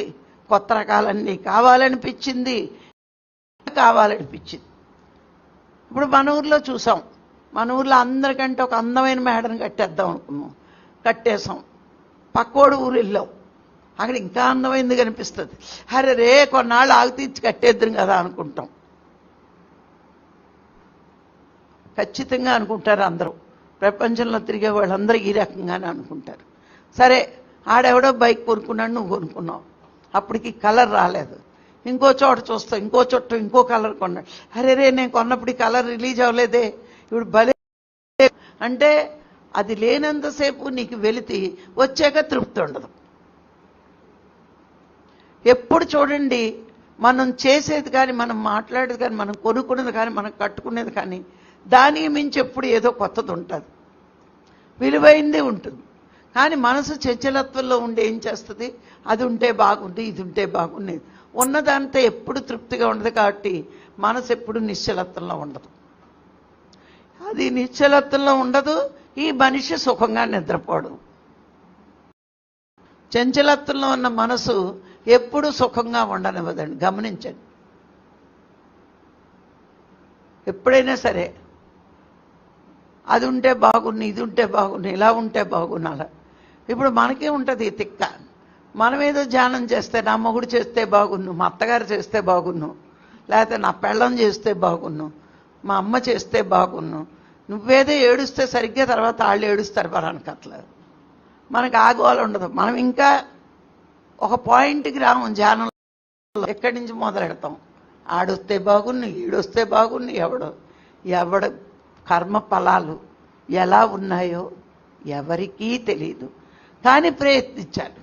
కొత్త రకాలన్నీ కావాలనిపించింది. ఇప్పుడు మన ఊర్లో చూసాం, మన ఊర్లో అందరికంటే ఒక అందమైన మేడను కట్టేద్దాం అనుకున్నాం, కట్టేసాం. పక్కోడు ఊరు వెళ్ళాం, అక్కడ ఇంకా అందమైంది కనిపిస్తుంది. అరే రే కొన్నాళ్ళు ఆగితీర్చి కట్టేద్దాం కదా అనుకుంటాం. ఖచ్చితంగా అనుకుంటారు అందరూ. ప్రపంచంలో తిరిగే వాళ్ళందరూ ఈ రకంగానే అనుకుంటారు. సరే, ఆడెవడో బైక్ కొనుక్కున్నాడు, నువ్వు కొనుక్కున్నావు, అప్పటికి కలర్ రాలేదు. ఇంకో చోట చూస్తావు, ఇంకో చోట ఇంకో కలర్ కొన్నాడు. అరే రే నేను కొన్నప్పుడు ఈ కలర్ రిలీజ్ అవ్వలేదే, ఇప్పుడు భలే. అంటే అది లేనంతసేపు నీకు వెలితి, వచ్చాక తృప్తి ఉండదు. ఎప్పుడు చూడండి, మనం చేసేది కానీ, మనం మాట్లాడేది కానీ, మనం కొనుక్కునేది కానీ, మనం కట్టుకునేది కానీ, దానికి మించి ఎప్పుడు ఏదో కొత్తది ఉంటుంది, విలువైంది ఉంటుంది. కానీ మనసు చంచలత్వంలో ఉండి ఏం చేస్తుంది? అది ఉంటే బాగుంది, ఇది ఉంటే బాగుండేది. ఉన్నదంతా ఎప్పుడు తృప్తిగా ఉండదు. కాబట్టి మనసు ఎప్పుడు నిశ్చలత్వంలో ఉండదు. అది నిశ్చలత్వంలో ఉండదు. ఈ మనిషి సుఖంగా నిద్రపోడు. చంచలత్వంలో ఉన్న మనసు ఎప్పుడు సుఖంగా ఉండనివ్వదండి. గమనించండి. ఎప్పుడైనా సరే అది ఉంటే బాగుండు, ఇది ఉంటే బాగుండు, ఇలా ఉంటే బాగుండు, అలా. ఇప్పుడు మనకే ఉంటుంది ఈ తిక్క. మనం ఏదో ధ్యానం చేస్తే, నా మొగుడు చేస్తే బాగున్ను, మా అత్తగారు చేస్తే బాగున్ను, లేకపోతే నా పెళ్ళం చేస్తే బాగున్ను, మా అమ్మ చేస్తే బాగున్ను. నువ్వేదో ఏడుస్తే సరిగ్గా తర్వాత వాళ్ళు ఏడుస్తారు పరానికి. అట్లా మనకు ఆగోలు ఉండదు. మనం ఇంకా ఒక పాయింట్కి రాము ధ్యానంలో. ఎక్కడి నుంచి మొదలెడతాం? ఆడొస్తే బాగున్ను, ఈడొస్తే బాగున్ను. ఎవడ కర్మ ఫలాలు ఎలా ఉన్నాయో ఎవరికీ తెలియదు. కానీ ప్రయత్నించాలి.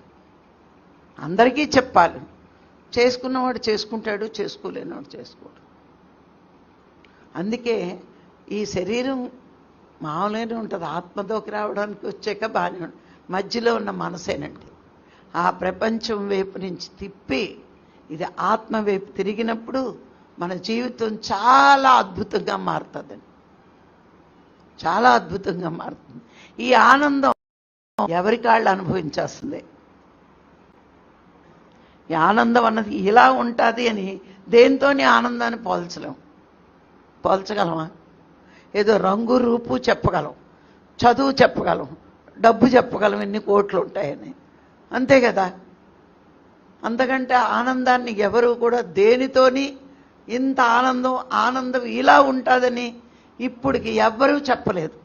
అందరికీ చెప్పాలి. చేసుకున్నవాడు చేసుకుంటాడు, చేసుకోలేనివాడు చేసుకోడు. అందుకే ఈ శరీరం మామూలుగానే ఉంటుంది. ఆత్మలోకి రావడానికి వచ్చాక బాగానే ఉంటుంది. మధ్యలో ఉన్న మనసేనండి ఆ ప్రపంచం వైపు నుంచి తిప్పి ఇది ఆత్మ వైపు తిరిగినప్పుడు మన జీవితం చాలా అద్భుతంగా మారుతుందండి. చాలా అద్భుతంగా మారుతుంది. ఈ ఆనందం ఎవరికి వాళ్ళు అనుభవించాల్సిందే. ఈ ఆనందం అన్నది ఇలా ఉంటుంది అని దేంతోని ఆనందాన్ని పోల్చగలమా? ఏదో రంగు రూపు చెప్పగలం, చదువు చెప్పగలం, డబ్బు చెప్పగలం, ఎన్ని కోట్లు ఉంటాయని. అంతే కదా. అంతకంటే ఆనందాన్ని ఎవరు కూడా దేనితోని ఇంత ఆనందం ఇలా ఉంటుందని ఇప్పటికి ఎవ్వరూ చెప్పలేదు.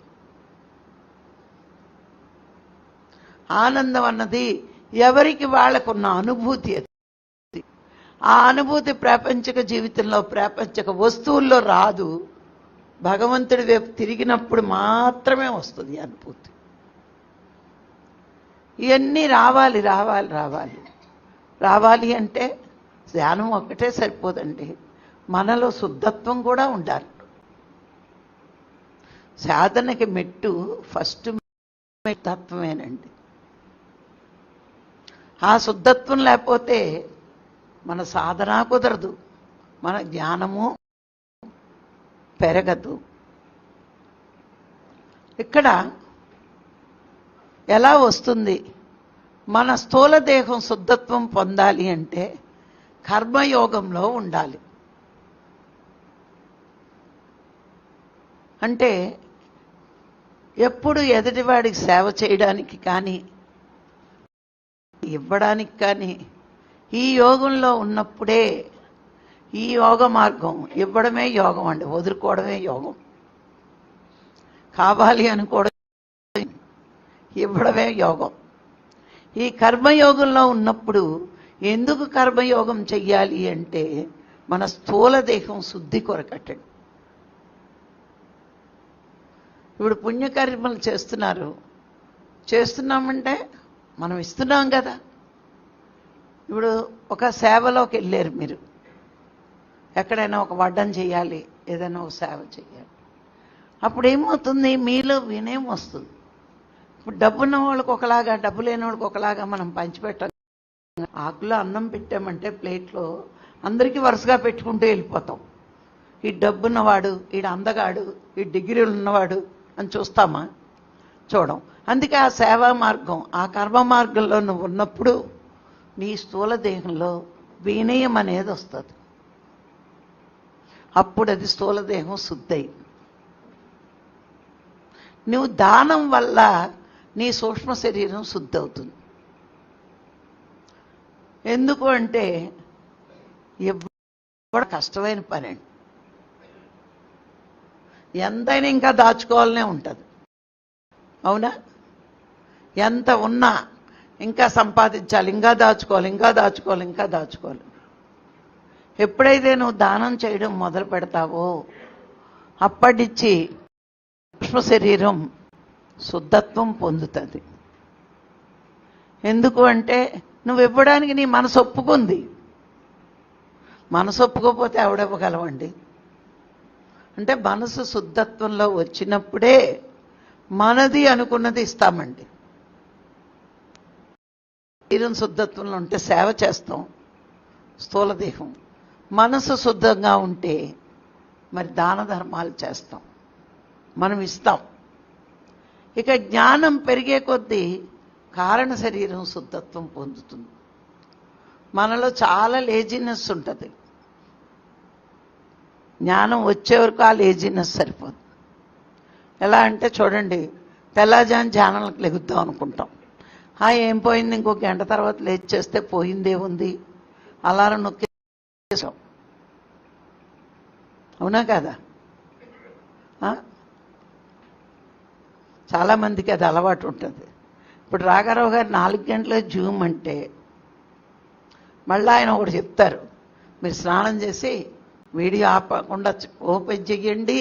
ఆనందం అన్నది ఎవరికి వాళ్ళకున్న అనుభూతి. అది ఆ అనుభూతి ప్రాపంచిక జీవితంలో, ప్రాపంచిక వస్తువుల్లో రాదు. భగవంతుడి వైపు తిరిగినప్పుడు మాత్రమే వస్తుంది అనుభూతి. ఇవన్నీ రావాలి అంటే ధ్యానం ఒక్కటే సరిపోదండి. మనలో శుద్ధత్వం కూడా ఉండాలి. సాధనకి మెట్టు ఫస్ట్ తత్వమేనండి. ఆ శుద్ధత్వం లేకపోతే మన సాధన కుదరదు, మన జ్ఞానము పెరగదు. ఇక్కడ ఎలా వస్తుంది? మన స్థూల దేహం శుద్ధత్వం పొందాలి అంటే కర్మయోగంలో ఉండాలి. అంటే ఎప్పుడు ఎదుటివాడికి సేవ చేయడానికి కానీ ఇవ్వడానికి కానీ ఈ యోగంలో ఉన్నప్పుడే, ఈ యోగ మార్గం ఇవ్వడమే యోగం అండి, వదులుకోవడమే యోగం. కావాలి అనుకోవడం, ఇవ్వడమే యోగం. ఈ కర్మయోగంలో ఉన్నప్పుడు ఎందుకు కర్మయోగం చెయ్యాలి అంటే మన స్థూల దేహం శుద్ధి కొరకట్టండి. ఇప్పుడు పుణ్యకర్మలు చేస్తున్నామంటే మనం ఇస్తున్నాం కదా. ఇప్పుడు ఒక సేవలోకి వెళ్ళారు మీరు, ఎక్కడైనా ఒక వడ్డం చేయాలి, ఏదైనా ఒక సేవ చేయాలి. అప్పుడు ఏమవుతుంది? మీలో వినయం వస్తుంది. ఇప్పుడు డబ్బున్న వాళ్ళకి ఒకలాగా, డబ్బు లేని వాళ్ళకి ఒకలాగా మనం పంచిపెట్టాలి. ఆకులో అన్నం పెట్టామంటే ప్లేట్లో అందరికీ వరుసగా పెట్టుకుంటూ వెళ్ళిపోతాం. ఈ డబ్బున్నవాడు, ఈడు అందగాడు, ఈ డిగ్రీలు ఉన్నవాడు అని చూస్తామా? చూడం. అందుకే ఆ సేవా మార్గం, ఆ కర్మ మార్గంలో నువ్వు ఉన్నప్పుడు నీ స్థూల దేహంలో వినయం అనేది వస్తుంది. అప్పుడు అది స్థూల దేహం శుద్ధయింది. నువ్వు దానం వల్ల నీ సూక్ష్మ శరీరం శుద్ధి అవుతుంది. ఎందుకు అంటే ఇవ్వడం కష్టమైన పని అండి. ఎంతైనా ఇంకా దాచుకోవాలనే ఉంటుంది. అవునా? ఎంత ఉన్నా ఇంకా సంపాదించాలి, ఇంకా దాచుకోవాలి. ఎప్పుడైతే నువ్వు దానం చేయడం మొదలు పెడతావో అప్పటిచ్చి సూక్ష్మ శరీరం శుద్ధత్వం పొందుతుంది. ఎందుకు అంటే నువ్వు ఇవ్వడానికి నీ మనసు ఒప్పుకుంది. మనసు ఒప్పుకోకపోతే ఎవడివ్వగలవండి? అంటే మనసు శుద్ధత్వంలో వచ్చినప్పుడే మనది అనుకున్నది ఇస్తామండి. శరీరం శుద్ధత్వంలో ఉంటే సేవ చేస్తాం, స్థూల దేహం. మనసు శుద్ధంగా ఉంటే మరి దాన ధర్మాలు చేస్తాం. మనం ఇస్తాం. ఇక జ్ఞానం పెరిగే కొద్దీ కారణ శరీరం శుద్ధత్వం పొందుతుంది. మనలో చాలా లేజినెస్ ఉంటుంది. జ్ఞానం వచ్చే వరకు ఆ లేజినెస్ సరిపోదు. ఎలా అంటే చూడండి, తెల్లాజాని ధ్యానాలకు లెగుద్దాం అనుకుంటాం. ఏం పోయింది, ఇంకో గంట తర్వాత లేచి చేస్తే పోయిందే ఉంది, అలారం నొక్కేసాం. అవునా కదా? చాలామందికి అది అలవాటు ఉంటుంది. ఇప్పుడు రాఘారావు గారు 4 గంటల జూమ్ అంటే మళ్ళీ ఆయన ఒకటి చెప్తారు, మీరు స్నానం చేసి వీడియో ఆపకుండా ఓపెన్ చెయ్యండి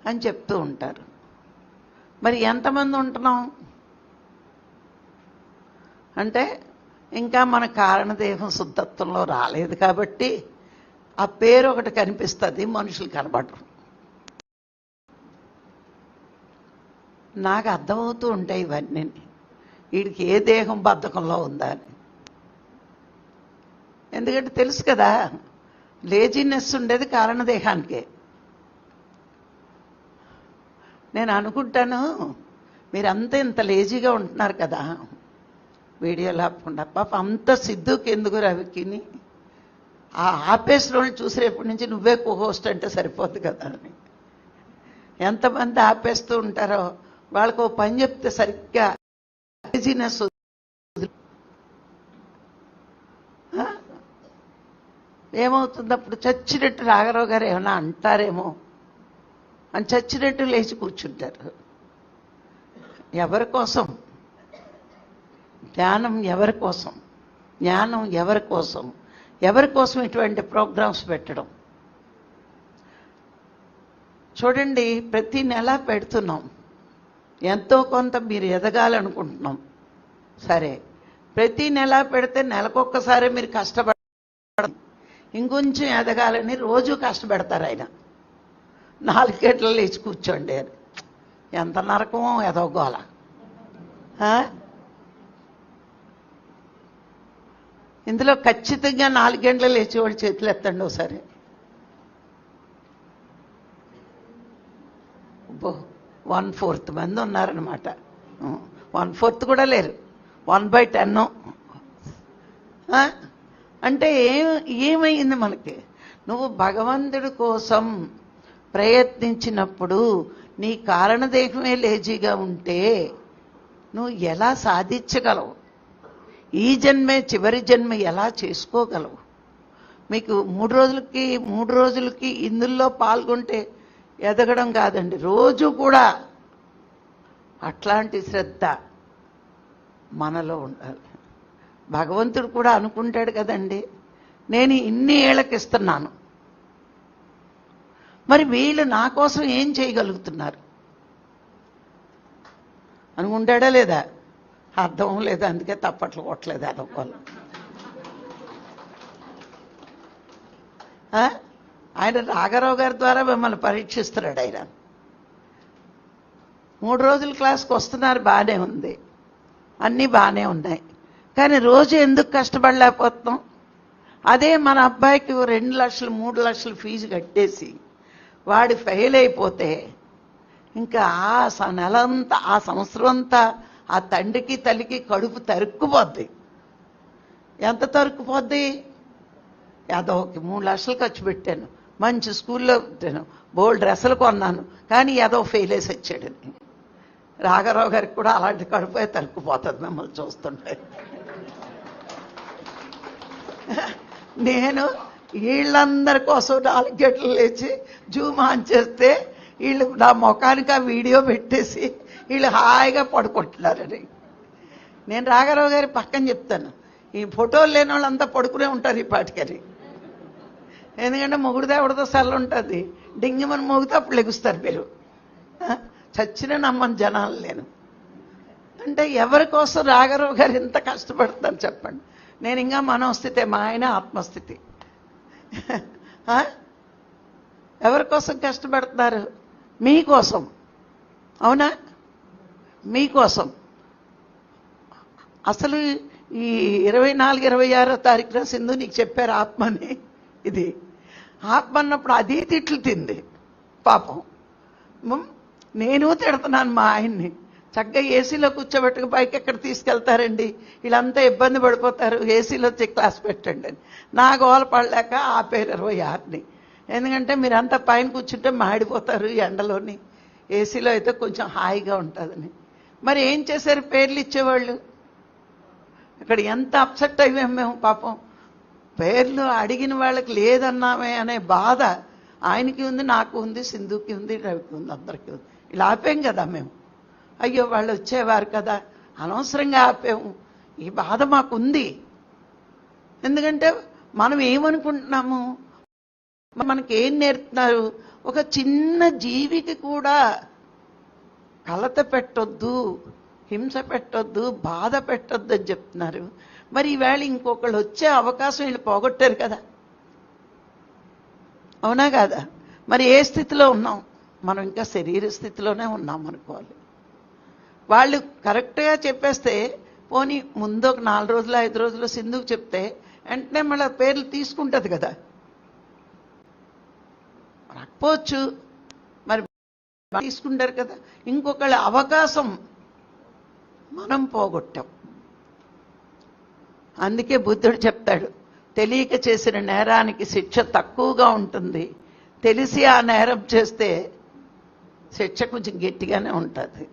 అని చెప్తూ ఉంటారు. మరి ఎంతమంది ఉంటున్నాం అంటే ఇంకా మన కారణదేహం శుద్ధత్వంలో రాలేదు కాబట్టి ఆ పేరు ఒకటి కనిపిస్తుంది, మనుషులు కనబడరు. నాకు అర్థమవుతూ ఉంటాయి ఇవన్నీ, వీడికి ఏ దేహం బద్ధకంలో ఉందా అని. ఎందుకంటే తెలుసు కదా, లేజినెస్ ఉండేది కారణదేహానికే. నేను అనుకుంటాను, మీరంతా ఇంత లేజీగా ఉంటున్నారు కదా వీడియోలు ఆపకుండా, పాప అంత సిద్ధుకి ఎందుకు రవికిని ఆపేసిన వాళ్ళు చూసేప్పటి నుంచి నువ్వే హోస్ట్ అంటే సరిపోద్ది కదా అని. ఎంతమంది ఆపేస్తూ ఉంటారో వాళ్ళకు ఓ పని చెప్తే సరిగ్గా లేజినెస్ ఏమవుతుంది, అప్పుడు చచ్చినట్టు రాఘరావు గారు ఏమైనా అంటారేమో అని చచ్చినట్టు లేచి కూర్చుంటారు. ఎవరి కోసం ధ్యానం, ఎవరి కోసం జ్ఞానం, ఎవరి కోసం, ఎవరి కోసం ఇటువంటి ప్రోగ్రామ్స్ పెట్టడం. చూడండి, ప్రతి నెల పెడుతున్నాం, ఎంతో కొంత మీరు ఎదగాలనుకుంటున్నాం. సరే, ప్రతి నెల పెడితే నెలకొక్కసారి మీరు కష్టపడ, ఇంకొంచెం ఎదగాలని రోజు కష్టపెడతారు ఆయన. 4 గంటలు లేచి కూర్చోండి అని. ఎంత నరకమో ఎదగోల. ఇందులో ఖచ్చితంగా 4 గంటలు లేచేవాళ్ళు చేతులు ఎత్తండి ఒకసారి. 1/4 మంది ఉన్నారనమాట. 1/4 కూడా లేరు, 1/10. అంటే ఏమైంది మనకి? నువ్వు భగవంతుడి కోసం ప్రయత్నించినప్పుడు నీ కారణదేహమే లేజీగా ఉంటే నువ్వు ఎలా సాధించగలవు? ఈ జన్మే చివరి జన్మ ఎలా చేసుకోగలవు? మీకు 3 రోజులకి ఇందులో పాల్గొంటే ఎదగడం కాదండి, రోజు కూడా అట్లాంటి శ్రద్ధ మనలో ఉండాలి. భగవంతుడు కూడా అనుకుంటాడు కదండి, నేను ఇన్ని ఏళ్ళకి ఇస్తున్నాను, మరి వీళ్ళు నా కోసం ఏం చేయగలుగుతున్నారు అనుకుంటాడా లేదా? అర్థం లేదు, అందుకే తప్పట్లు కొట్టలేదు అనుకోవాలి. ఆయన రాఘరావు గారి ద్వారా మిమ్మల్ని పరీక్షిస్తున్నాడు. ఆయన 3 రోజుల క్లాస్కి వస్తున్నారు, బాగానే ఉంది, అన్నీ బాగానే ఉన్నాయి, కానీ రోజు ఎందుకు కష్టపడలేకపోతున్నాం? అదే మన అబ్బాయికి 2 లక్షలు 3 లక్షలు ఫీజు కట్టేసి వాడు ఫెయిల్ అయిపోతే ఇంకా ఆ నెలంతా, ఆ సంవత్సరం అంతా ఆ తండ్రికి తల్లికి కడుపు తరుక్కుపోద్ది. ఎంత తరుక్కుపోద్ది? యాదవ్కి 3 లక్షలు ఖర్చు పెట్టాను, మంచి స్కూల్లో పెట్టాను, బోల్డ్ డ్రెస్సులు కొన్నాను, కానీ యాదవ్ ఫెయిల్ వేసి వచ్చాడని. రాఘరావు గారికి కూడా అలాంటి కడుపే తరుక్కుపోతుంది మిమ్మల్ని చూస్తుంటే. నేను వీళ్ళందరి కోసం 4 గంటలు లేచి జూమ్ ఆన్ చేస్తే వీళ్ళు నా ముఖానికి ఆ వీడియో పెట్టేసి వీళ్ళు హాయిగా పడుకుంటున్నారని. నేను రాఘరావు గారి పక్కన చెప్తాను, ఈ ఫోటోలు లేని వాళ్ళంతా పడుకునే ఉంటారు ఈ పాటికని. ఎందుకంటే మొగుడితో ఎవరితో సెల్లు ఉంటుంది, డింగిమని మోగితే అప్పుడు లెగుస్తారు మీరు. చచ్చిన నమ్మని జనాలు నేను. అంటే ఎవరి కోసం రాఘరావు గారు ఇంత కష్టపడతారు చెప్పండి? నేను ఇంకా మనోస్థితే, మా ఆయన ఆత్మస్థితి. ఎవరి కోసం కష్టపడుతున్నారు? మీకోసం. అవునా? మీకోసం. అసలు ఈ 24, 26వ తారీఖున సింధు నీకు చెప్పారు ఆత్మని. ఇది ఆత్మ అన్నప్పుడు అది తిట్లు తింది పాపం. నేను తిడుతున్నాను మా ఆయన్ని, చక్కగా ఏసీలో కూర్చోబెట్టుకు పైకి ఎక్కడ తీసుకెళ్తారండి, వీళ్ళంతా ఇబ్బంది పడిపోతారు, ఏసీలో వచ్చి క్లాస్ పెట్టండి అని. నా గోల పడలేక ఆపేరు 26ని. ఎందుకంటే మీరంతా పైన కూర్చుంటే మాడిపోతారు ఎండలోని, ఏసీలో అయితే కొంచెం హాయిగా ఉంటుందని. మరి ఏం చేశారు, పేర్లు ఇచ్చేవాళ్ళు. ఇక్కడ ఎంత అప్సెట్ అయ్యాం మేము పాపం. పేర్లు అడిగిన వాళ్ళకి లేదన్నామే అనే బాధ ఆయనకి ఉంది, నాకు ఉంది, సింధుకి ఉంది, రవికి ఉంది, అందరికీ ఉంది. ఇలా ఆపాం కదా మేము. అయ్యో వాళ్ళు వచ్చేవారు కదా, అనవసరంగా ఆపాము. ఈ బాధ మాకుంది. ఎందుకంటే మనం ఏమనుకుంటున్నాము, మనకేం నేర్పుతున్నారు, ఒక చిన్న జీవికి కూడా కలత పెట్టొద్దు, హింస పెట్టొద్దు, బాధ పెట్టొద్దు అని చెప్తున్నారు. మరి ఈవేళ ఇంకొకళ్ళు వచ్చే అవకాశం వీళ్ళు పోగొట్టారు కదా, అవునా కాదా? మరి ఏ స్థితిలో ఉన్నాం మనం? ఇంకా శరీర స్థితిలోనే ఉన్నాం అనుకోవాలి. వాళ్ళు కరెక్ట్గా చెప్పేస్తే పోనీ ముందు ఒక 4 రోజులు 5 రోజులు సింధుకు చెప్తే వెంటనే మళ్ళీ పేర్లు తీసుకుంటుంది కదా. రాకపోవచ్చు, మరి తీసుకుంటారు కదా. ఇంకొకళ్ళ అవకాశం మనం పోగొట్టాం. అందుకే బుద్ధుడు చెప్తాడు, తెలియక చేసిన నేరానికి శిక్ష తక్కువగా ఉంటుంది, తెలిసి ఆ నేరం చేస్తే శిక్ష కొంచెం గట్టిగానే ఉంటుంది.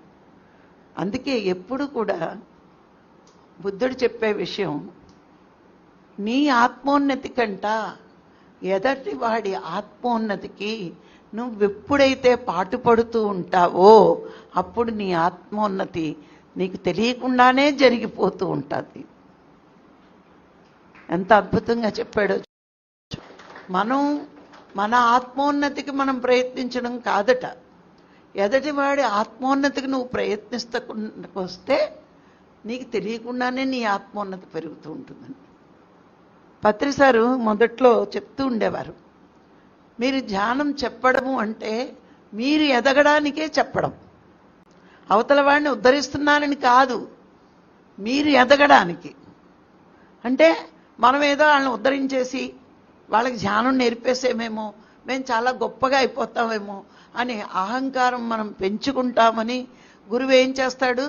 అందుకే ఎప్పుడు కూడా బుద్ధుడు చెప్పే విషయం, నీ ఆత్మోన్నతి కంట ఎదటి వాడి ఆత్మోన్నతికి నువ్వెప్పుడైతే పాటుపడుతూ ఉంటావో అప్పుడు నీ ఆత్మోన్నతి నీకు తెలియకుండానే జరిగిపోతూ ఉంటుంది. ఎంత అద్భుతంగా చెప్పాడో. మనం మన ఆత్మోన్నతికి మనం ప్రయత్నించడం కాదట, ఎదటివాడి ఆత్మోన్నతికి నువ్వు ప్రయత్నిస్తూ నీకు తెలియకుండానే నీ ఆత్మోన్నతి పెరుగుతూ ఉంటుందని పత్రిసారు మొదట్లో చెప్తూ ఉండేవారు. మీరు ధ్యానం చెప్పడము అంటే మీరు ఎదగడానికే చెప్పడం, అవతల వాడిని ఉద్ధరిస్తున్నానని కాదు, మీరు ఎదగడానికి. అంటే మనం ఏదో వాళ్ళని ఉద్ధరించేసి వాళ్ళకి ధ్యానం నేర్పేసేమేమో, మేము చాలా గొప్పగా అయిపోతామేమో అని అహంకారం మనం పెంచుకుంటామని గురువు ఏం చేస్తాడు,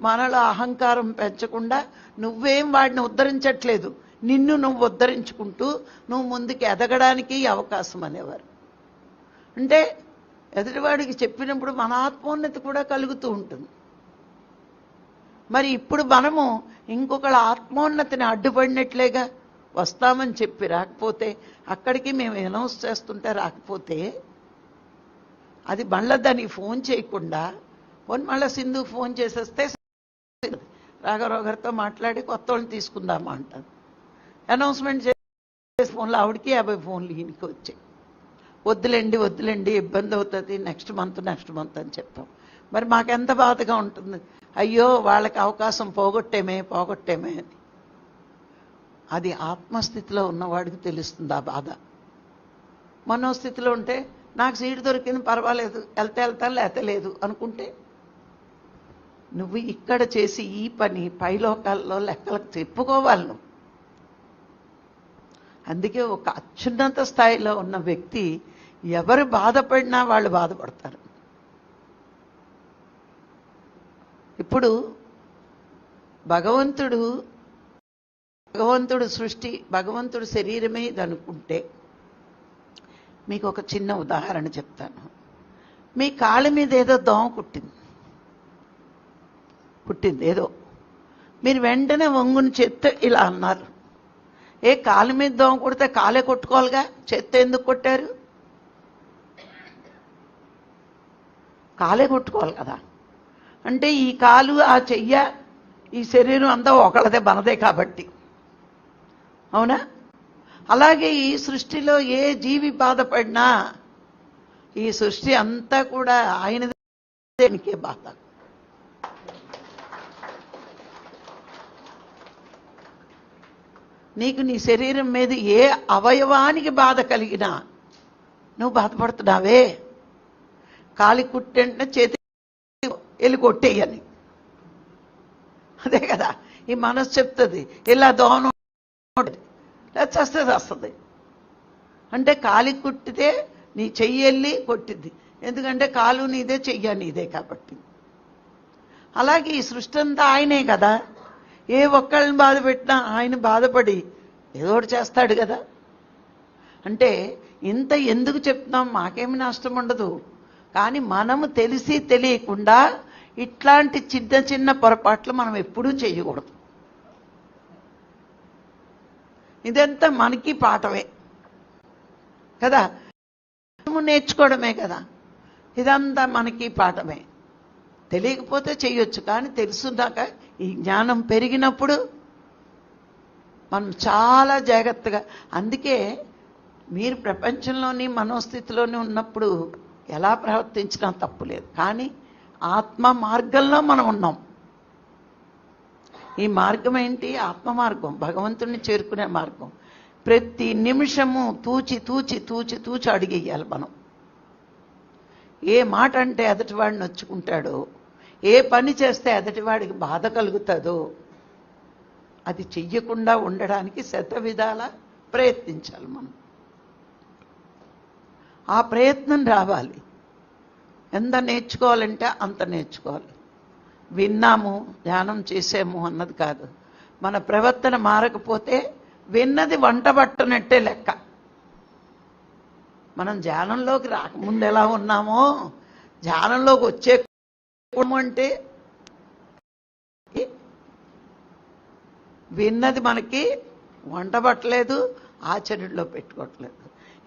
మనలో అహంకారం పెంచకుండా నువ్వేం వాడిని ఉద్ధరించట్లేదు, నిన్ను నువ్వు ఉద్ధరించుకుంటూ నువ్వు ముందుకు ఎదగడానికి అవకాశం అనేవారు. అంటే ఎదుటివాడికి చెప్పినప్పుడు మన ఆత్మోన్నతి కూడా కలుగుతూ ఉంటుంది. మరి ఇప్పుడు మనము ఇంకొకళ్ళ ఆత్మోన్నతిని అడ్డుపడినట్లేగా. వస్తామని చెప్పి రాకపోతే, అక్కడికి మేము అనౌన్స్ చేస్తుంటే రాకపోతే, అది మళ్ళీ దానికి ఫోన్ చేయకుండా మళ్ళీ సింధు ఫోన్ చేసేస్తే రాఘవరావు గారితో మాట్లాడి కొత్త వాళ్ళని తీసుకుందామా అంటారు. అనౌన్స్మెంట్ చేసే ఫోన్లో ఆవిడకి 50 ఫోన్లు ఈయనకి వచ్చాయి. వద్దులేండి ఇబ్బంది అవుతుంది, నెక్స్ట్ మంత్ అని చెప్పాం. మరి మాకెంత బాధగా ఉంటుంది, అయ్యో వాళ్ళకి అవకాశం పోగొట్టేమే అని. అది ఆత్మస్థితిలో ఉన్నవాడికి తెలుస్తుంది ఆ బాధ. మనోస్థితిలో ఉంటే నాకు సీటు దొరికింది పర్వాలేదు, వెళ్తాను లేకపోతే లేదు అనుకుంటే, నువ్వు ఇక్కడ చేసి ఈ పని పైలోకాల్లో లెక్కలకు చెప్పుకోవాలి నువ్వు. అందుకే ఒక అత్యున్నత స్థాయిలో ఉన్న వ్యక్తి ఎవరు బాధపడినా వాళ్ళు బాధపడతారు. ఇప్పుడు భగవంతుడు సృష్టి, భగవంతుడు శరీరమే ఇది అనుకుంటే, మీకు ఒక చిన్న ఉదాహరణ చెప్తాను. మీ కాళ్ళ మీద ఏదో దోమ కుట్టింది ఏదో, మీరు వెంటనే వంగుని చేత్తో ఇలా అన్నారు. కాళ్ళ మీద దోమ కుడితే కాలే కొట్టుకోవాలిగా, చేత్తో ఎందుకు కొట్టారు? కాలే కొట్టుకోవాలి కదా. అంటే ఈ కాలు ఆ చెయ్య ఈ శరీరం అంతా ఒకళ్ళదే మనదే కాబట్టి, అవునా? అలాగే ఈ సృష్టిలో ఏ జీవి బాధపడినా ఈ సృష్టి అంతా కూడా ఆయనకే బాధ. నీకు నీ శరీరం మీద ఏ అవయవానికి బాధ కలిగినా నువ్వు బాధపడుతున్నావే. కాలి కుట్టంటే చేతి వెళ్ళి కొట్టేయని, అదే కదా ఈ మనసు చెప్తుంది. ఇలా దోనం వస్తుంది. అంటే కాలి కుట్టితే నీ చెయ్యి వెళ్ళి కొట్టిద్ది, ఎందుకంటే కాలు నీదే, చెయ్య నీదే కాబట్టి. అలాగే ఈ సృష్టి అంతా ఆయనే కదా. ఏ ఒక్కళ్ళని బాధ పెట్టినా ఆయన బాధపడి ఏదో ఒకటి చేస్తాడు కదా. అంటే ఇంత ఎందుకు చెప్తున్నాం, మాకేమి నష్టం ఉండదు. కానీ మనము తెలిసి తెలియకుండా ఇట్లాంటి చిన్న చిన్న పొరపాట్లు మనం ఎప్పుడూ చేయకూడదు. ఇదంతా మనకి పాఠమే కదా, నేర్చుకోవడమే కదా. ఇదంతా మనకి పాఠమే. తెలియకపోతే చెయ్యొచ్చు, కానీ తెలుసున్నాక ఈ జ్ఞానం పెరిగినప్పుడు మనం చాలా జాగ్రత్తగా. అందుకే మీరు ప్రపంచంలోని మనోస్థితిలోని ఉన్నప్పుడు ఎలా ప్రవర్తించినా తప్పులేదు. కానీ ఆత్మ మార్గంలో మనం ఉన్నాం. ఈ మార్గం ఏంటి? ఆత్మ మార్గం, భగవంతుడిని చేరుకునే మార్గం. ప్రతి నిమిషము తూచి తూచి తూచి తూచి అడిగేయాలి మనం. ఏ మాట అంటే ఎదటివాడిని నొచ్చుకుంటాడో, ఏ పని చేస్తే ఎదటివాడికి బాధ కలుగుతుందో అది చెయ్యకుండా ఉండడానికి శత విధాల ప్రయత్నించాలి మనం. ఆ ప్రయత్నం రావాలి. ఎంత నేర్చుకోవాలంటే అంత నేర్చుకోవాలి. విన్నాము, ధ్యానం చేసాము అన్నది కాదు. మన ప్రవర్తన మారకపోతే విన్నది వంటబట్టనట్టే లెక్క. మనం ధ్యానంలోకి రాకముందు ఎలా ఉన్నామో ధ్యానంలోకి వచ్చే అంటే విన్నది మనకి వంటబట్టలేదు, ఆచరణలో పెట్టుకోవట్లేదు.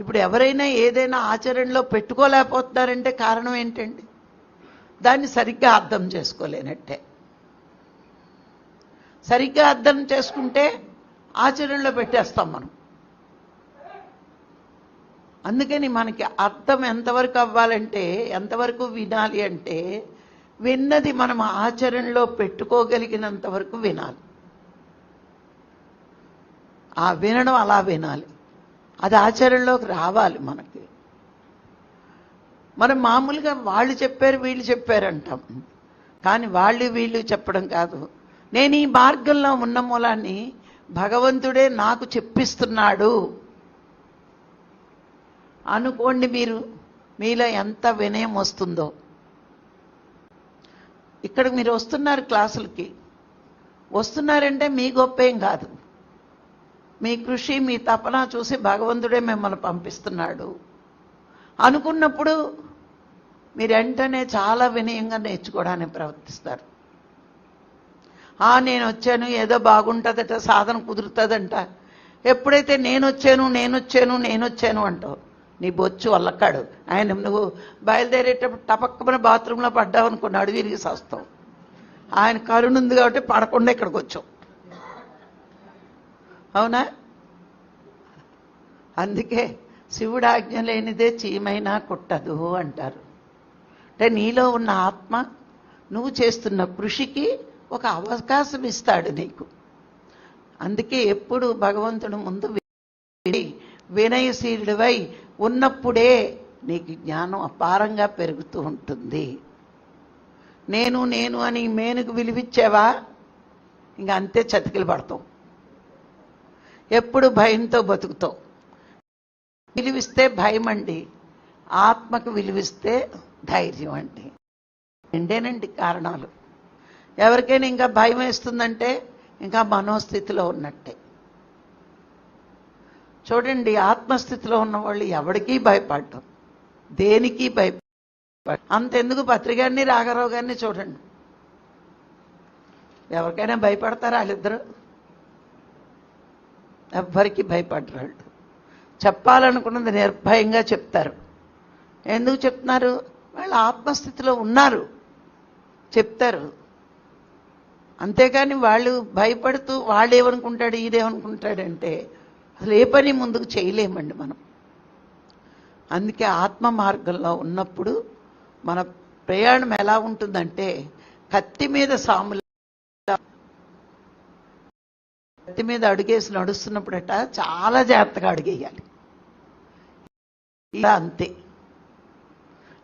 ఇప్పుడు ఎవరైనా ఏదైనా ఆచరణలో పెట్టుకోలేకపోతున్నారంటే కారణం ఏంటండి? దాన్ని సరిగ్గా అర్థం చేసుకోలేనట్టే. సరిగ్గా అర్థం చేసుకుంటే ఆచరణలో పెట్టేస్తాం మనం. అందుకని మనకి అర్థం ఎంతవరకు అవ్వాలంటే, ఎంతవరకు వినాలి అంటే, విన్నది మనం ఆచరణలో పెట్టుకోగలిగినంత వరకు వినాలి. ఆ వినడం అలా వినాలి, అది ఆచరణలోకి రావాలి మనకి. మనం మామూలుగా వాళ్ళు చెప్పారు వీళ్ళు చెప్పారు అంటాం. కానీ వాళ్ళు వీళ్ళు చెప్పడం కాదు. నేను ఈ మార్గంలో ఉన్న మూలాన్ని భగవంతుడే నాకు చెప్పిస్తున్నాడు అనుకోండి. మీలో ఎంత వినయం వస్తుందో. ఇక్కడ మీరు వస్తున్నారు, క్లాసులకి వస్తున్నారంటే మీ గొప్పేం కాదు. మీ కృషి, మీ తపన చూసి భగవంతుడే మిమ్మల్ని పంపిస్తున్నాడు అనుకున్నప్పుడు మీరు వెంటనే చాలా వినయంగా నేర్చుకోవడానికి ప్రవర్తిస్తారు. నేను వచ్చాను, ఏదో బాగుంటుందట, సాధన కుదురుతుందంట. ఎప్పుడైతే నేను వచ్చాను అంటావు, నీ బొచ్చు వల్లకాడు. ఆయన నువ్వు బయలుదేరేటప్పుడు టపక్కన బాత్రూంలో పడ్డావు అనుకుని అడుగు విరిగి చేస్తావు. ఆయన కరుణ ఉంది కాబట్టి పడకుండా ఇక్కడికి వచ్చావు. అవునా? అందుకే శివుడు ఆజ్ఞ లేనిదే చీమైనా కుట్టదు అంటారు. అంటే నీలో ఉన్న ఆత్మ నువ్వు చేస్తున్న కృషికి ఒక అవకాశం ఇస్తాడు నీకు. అందుకే ఎప్పుడు భగవంతుడు ముందు వినయశీలుడివై ఉన్నప్పుడే నీకు జ్ఞానం అపారంగా పెరుగుతూ ఉంటుంది. నేను అని మేనుకు విలువిచ్చావా, ఇంకా అంతే చతికిలు పడతావు. ఎప్పుడు భయంతో బతుకుతావు. విలువిస్తే భయం అండి, ఆత్మకు విలువిస్తే ధైర్యం అండి. రెండేనండి కారణాలు. ఎవరికైనా ఇంకా భయం వేస్తుందంటే ఇంకా మనోస్థితిలో ఉన్నట్టే. చూడండి, ఆత్మస్థితిలో ఉన్న వాళ్ళు ఎవరికీ భయపడటం, దేనికి భయపడ. అంతెందుకు పత్రికారిని రాఘరావు గారిని చూడండి, ఎవరికైనా భయపడతారా? వాళ్ళిద్దరు ఎవ్వరికి భయపడరు. చెప్పాలనుకున్నది నిర్భయంగా చెప్తారు. ఎందుకు చెప్తున్నారు? వాళ్ళు ఆత్మస్థితిలో ఉన్నారు, చెప్తారు. అంతేకాని వాళ్ళు భయపడుతూ వాళ్ళు ఏమనుకుంటాడు ఇదేమనుకుంటాడంటే అసలు ఏ పని ముందుకు చేయలేమండి మనం. అందుకే ఆత్మ మార్గంలో ఉన్నప్పుడు మన ప్రయాణం ఎలా ఉంటుందంటే కత్తి మీద సాముల, కత్తి మీద అడుగేసి నడుస్తున్నప్పుడట చాలా జాగ్రత్తగా అడుగేయాలి. ఇలా అంతే,